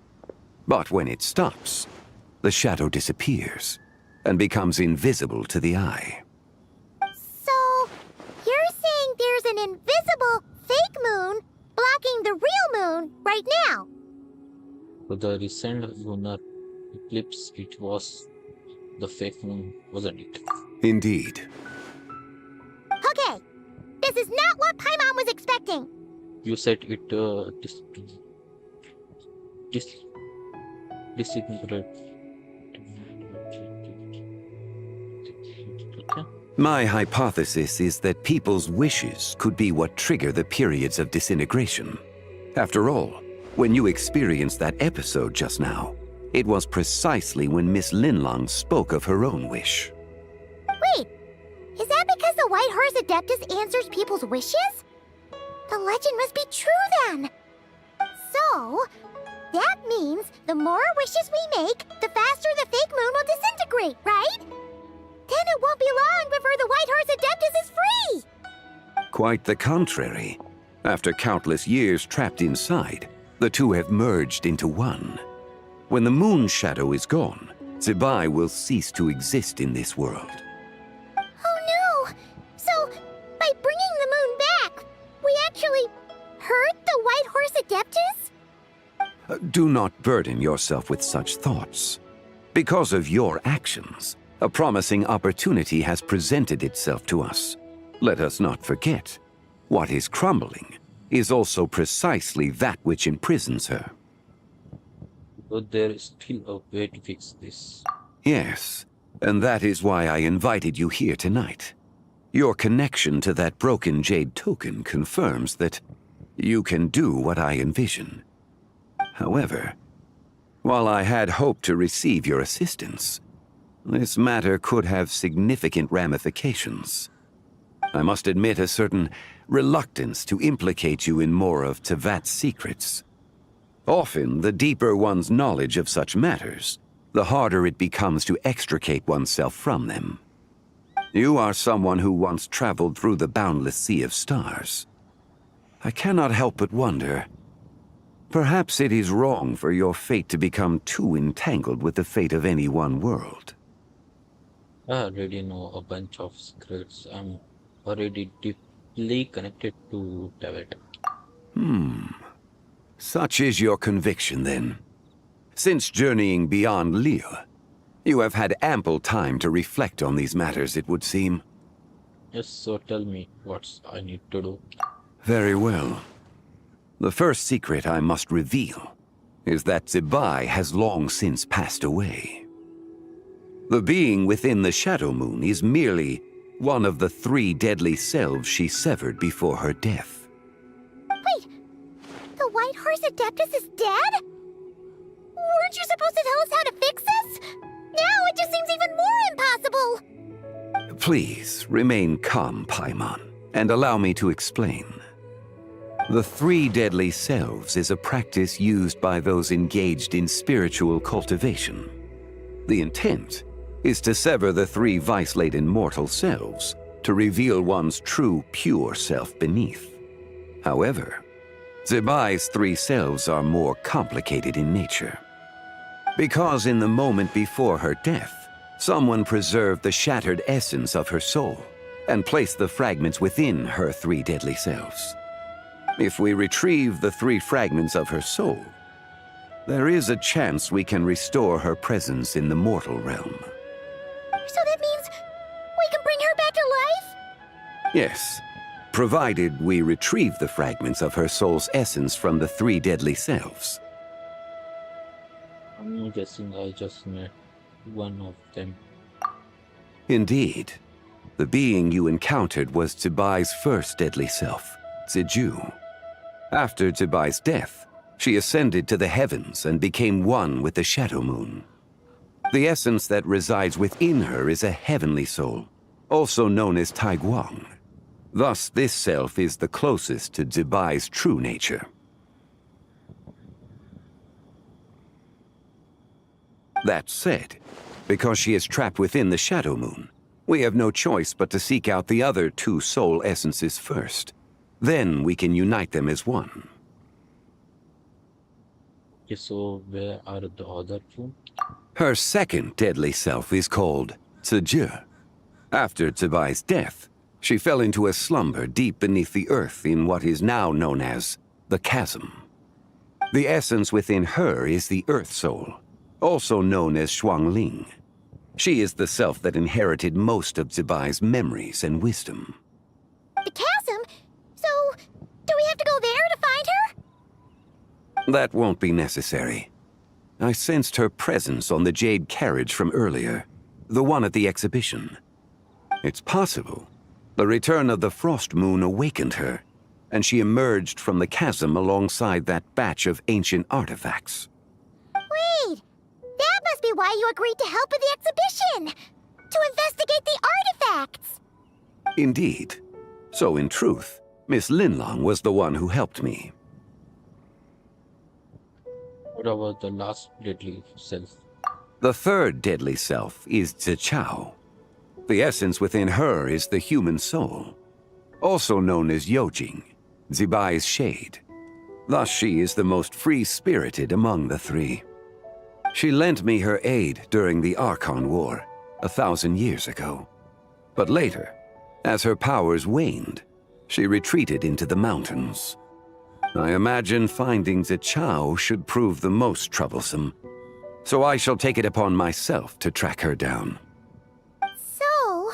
But when it stops, the shadow disappears and becomes invisible to the eye. So, you're saying there's an invisible fake moon blocking the real moon right now? For the recent lunar eclipse, it was the fake moon, wasn't it? Indeed. Okay, this is not what Paimon was expecting. You said it disintegrated. My hypothesis is that people's wishes could be what trigger the periods of disintegration. After all, when you experienced that episode just now, it was precisely when Miss Linlong spoke of her own wish. Wait, is that because the White Horse Adeptus answers people's wishes? The legend must be true then. So, that means the more wishes we make, the faster the fake moon will disintegrate, right? Then it won't be long before the White Horse Adeptus is free! Quite the contrary. After countless years trapped inside, the two have merged into one. When the moon shadow is gone, Zibai will cease to exist in this world. Oh no! So, by bringing the moon back, we actually hurt the White Horse Adeptus? Do not burden yourself with such thoughts. Because of your actions, a promising opportunity has presented itself to us. Let us not forget, what is crumbling is also precisely that which imprisons her. But there is still a way to fix this. Yes, and that is why I invited you here tonight. Your connection to that broken jade token confirms that you can do what I envision. However, while I had hoped to receive your assistance, this matter could have significant ramifications. I must admit a certain reluctance to implicate you in more of Tevat's secrets. Often, the deeper one's knowledge of such matters, the harder it becomes to extricate oneself from them. You are someone who once traveled through the boundless sea of stars. I cannot help but wonder, perhaps it is wrong for your fate to become too entangled with the fate of any one world. I already know a bunch of secrets. I'm already deeply connected to David. Such is your conviction, then. Since journeying beyond Lille, you have had ample time to reflect on these matters, it would seem. Yes, so tell me what I need to do. Very well. The first secret I must reveal is that Zibai has long since passed away. The being within the Shadow Moon is merely one of the 3 deadly selves she severed before her death. Wait, the White Horse Adeptus is dead? Weren't you supposed to tell us how to fix this? Now it just seems even more impossible! Please, remain calm, Paimon, and allow me to explain. The 3 deadly selves is a practice used by those engaged in spiritual cultivation. The intent is to sever the 3 vice-laden mortal selves to reveal one's true, pure self beneath. However, Zebai's three selves are more complicated in nature. Because in the moment before her death, someone preserved the shattered essence of her soul and placed the fragments within her three deadly selves. If we retrieve the three fragments of her soul, there is a chance we can restore her presence in the mortal realm. So that means we can bring her back to life? Yes, provided we retrieve the fragments of her soul's essence from the three deadly selves. I'm guessing I just met one of them. Indeed. The being you encountered was Zebai's first deadly self, Ziju. After Zebai's death, she ascended to the heavens and became one with the Shadow Moon. The essence that resides within her is a heavenly soul, also known as Taiguang. Thus, this self is the closest to Zebai's true nature. That said, because she is trapped within the Shadow Moon, we have no choice but to seek out the other two soul essences first. Then we can unite them as one. Okay, so where are the other two? Her second deadly self is called Ziju. After Zebai's death, she fell into a slumber deep beneath the earth in what is now known as the Chasm. The essence within her is the Earth Soul, also known as Shuangling. She is the self that inherited most of Zebai's memories and wisdom. The chasm? So, do we have to go there to find her? That won't be necessary. I sensed her presence on the jade carriage from earlier, the one at the exhibition. It's possible the return of the Frost Moon awakened her, and she emerged from the chasm alongside that batch of ancient artifacts. Wait! That must be why you agreed to help with the exhibition! To investigate the artifacts! Indeed. So in truth, Miss Linlong was the one who helped me. What about the last deadly self? The third deadly self is Zichao. The essence within her is the human soul, also known as Yojing, Zebai's shade. Thus she is the most free-spirited among the three. She lent me her aid during the Archon War, 1,000 years ago. But later, as her powers waned, she retreated into the mountains. I imagine finding Zichao should prove the most troublesome, so I shall take it upon myself to track her down. So,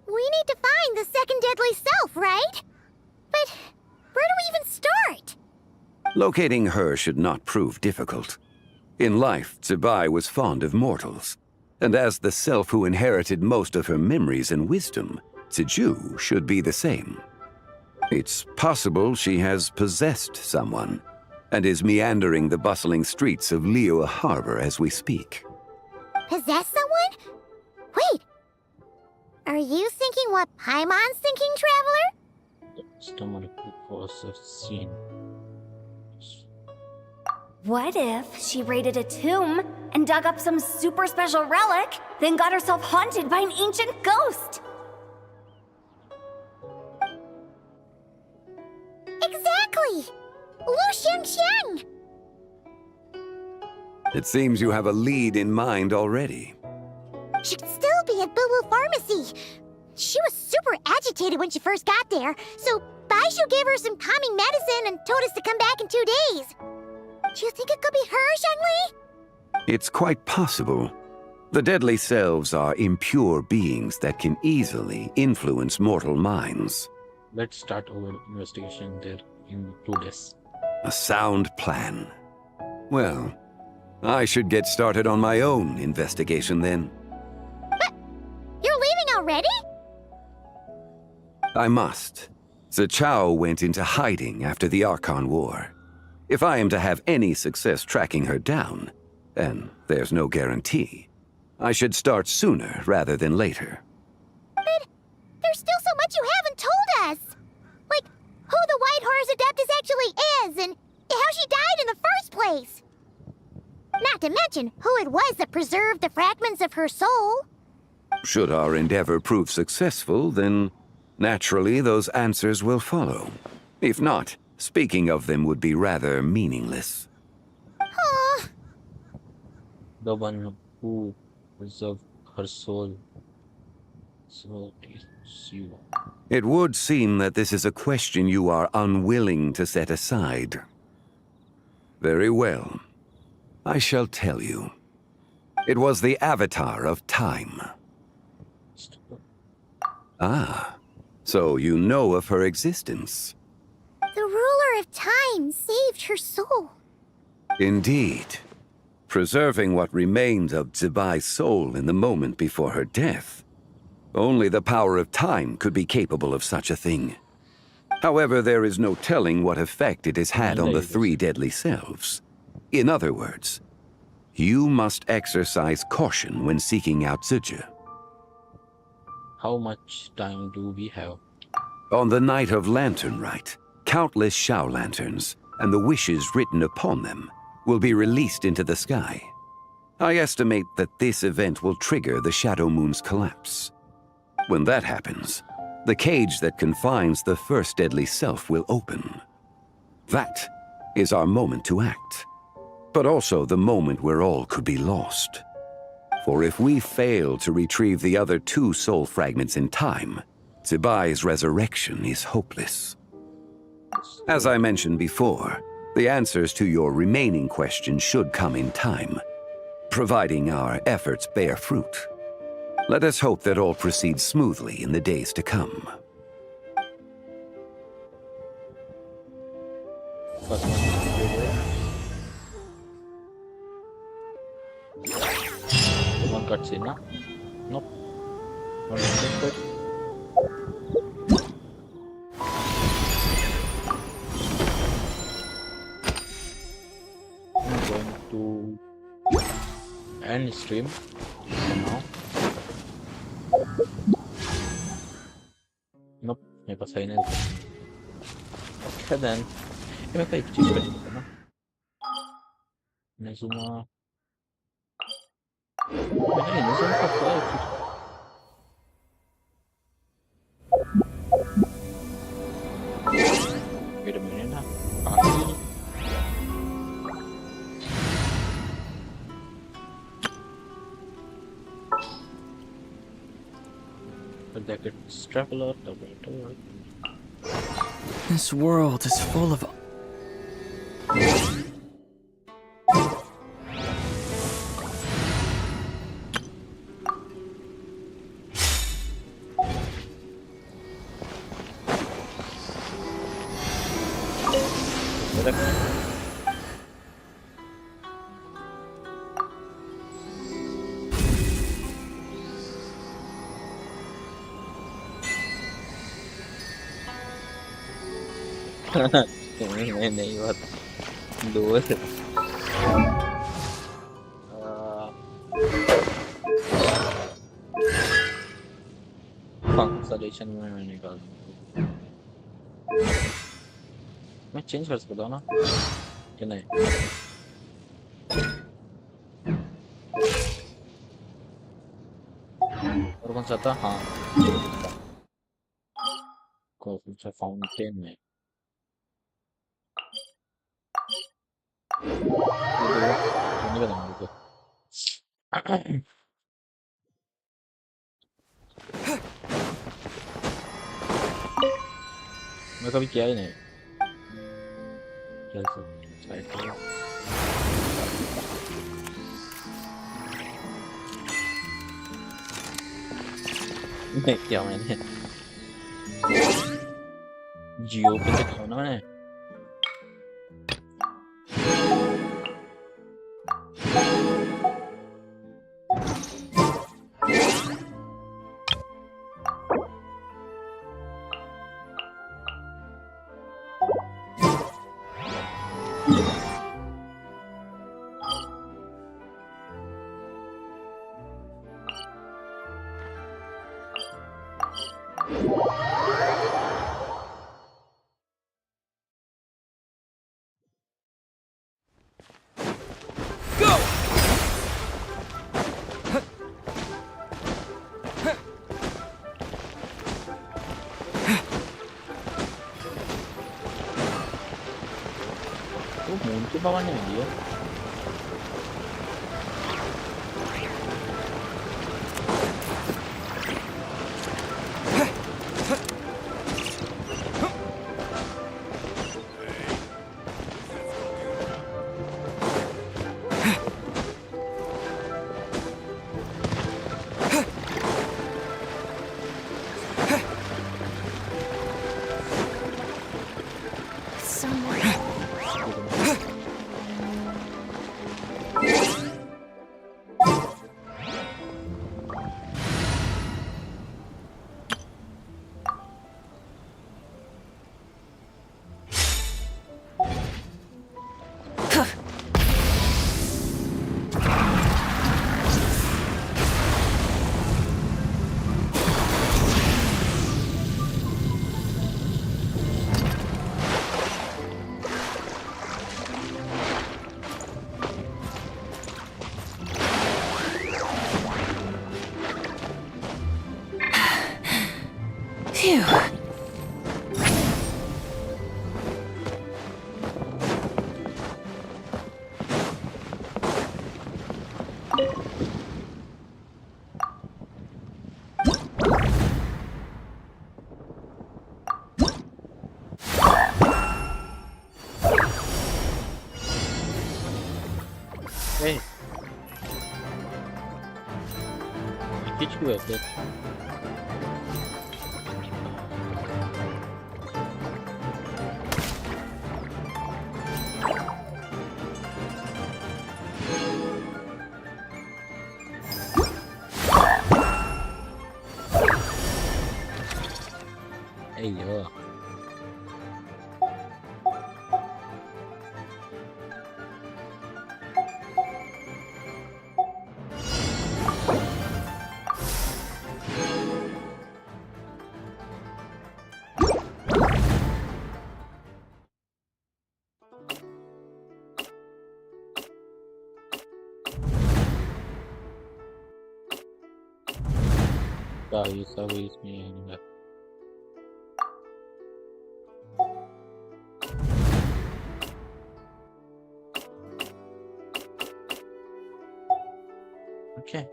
we need to find the second deadly self, right? But where do we even start? Locating her should not prove difficult. In life, Zebai was fond of mortals, and as the self who inherited most of her memories and wisdom, Ziju should be the same. It's possible she has possessed someone, and is meandering the bustling streets of Liyue Harbor as we speak. Possess someone? Wait! Are you thinking what Paimon's thinking, Traveler? Stomach was a scene. What if she raided a tomb and dug up some super special relic, then got herself haunted by an ancient ghost? Exactly! Lu Xiangxiang! It seems you have a lead in mind already. She'd still be at Boo Boo Pharmacy. She was super agitated when she first got there, so Baishu gave her some calming medicine and told us to come back in 2 days. Do you think it could be her, Zhengli? It's quite possible. The deadly selves are impure beings that can easily influence mortal minds. Let's start our investigation there in 2 days. A sound plan. Well, I should get started on my own investigation then. But you're leaving already? I must. Zichao went into hiding after the Archon War. If I am to have any success tracking her down, and there's no guarantee, I should start sooner rather than later. But there's still so much you haven't told us! Like, who the White Horse Adeptus actually is, and how she died in the first place! Not to mention who it was that preserved the fragments of her soul. Should our endeavor prove successful, then naturally those answers will follow. If not, Speaking of them would be rather meaningless. Aw. The one who preserved her soul. So it's you. It would seem that this is a question you are unwilling to set aside. Very well. I shall tell you. It was the Avatar of Time. Ah, so you know of her existence. The ruler of time saved her soul. Indeed. Preserving what remained of Zibai's soul in the moment before her death. Only the power of time could be capable of such a thing. However, there is no telling what effect it has had on the three deadly selves. In other words, you must exercise caution when seeking out Zizhi. How much time do we have? On the night of Lantern Rite, countless Shao lanterns and the wishes written upon them will be released into the sky. I estimate that this event will trigger the Shadow Moon's collapse. When that happens, the cage that confines the first deadly self will open. That is our moment to act, but also the moment where all could be lost. For if we fail to retrieve the other two soul fragments in time, Zibai's resurrection is hopeless. As I mentioned before, the answers to your remaining questions should come in time, providing our efforts bear fruit. Let us hope that all proceeds smoothly in the days to come. One cutscene, na? Nope. One cutscene. I'm going to end stream for now. Nope, may pasay na ito. Okay then. May pa-exchange pa dito, no? Nazuma. Ay, nazuma pa po. Wait a minute na. But that could travel out the way to work. This world is full of... नहीं बात दो consolation में मैं निकाल मैं change कर सकता हूँ ना कि नहीं और कौन सा था हाँ कौन सा फाउंटेन में मैं कभी किया ही नहीं नहीं किया मैंने जियो पे देखा ना मैंने bawahnya dia. Phew. Hey, I teach you a bit. Hey, yo. Guys, always me anyway. Okay.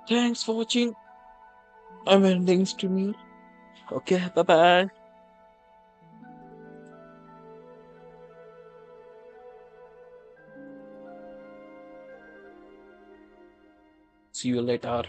Thanks for watching. I'm ending stream. Okay, bye bye. See you later.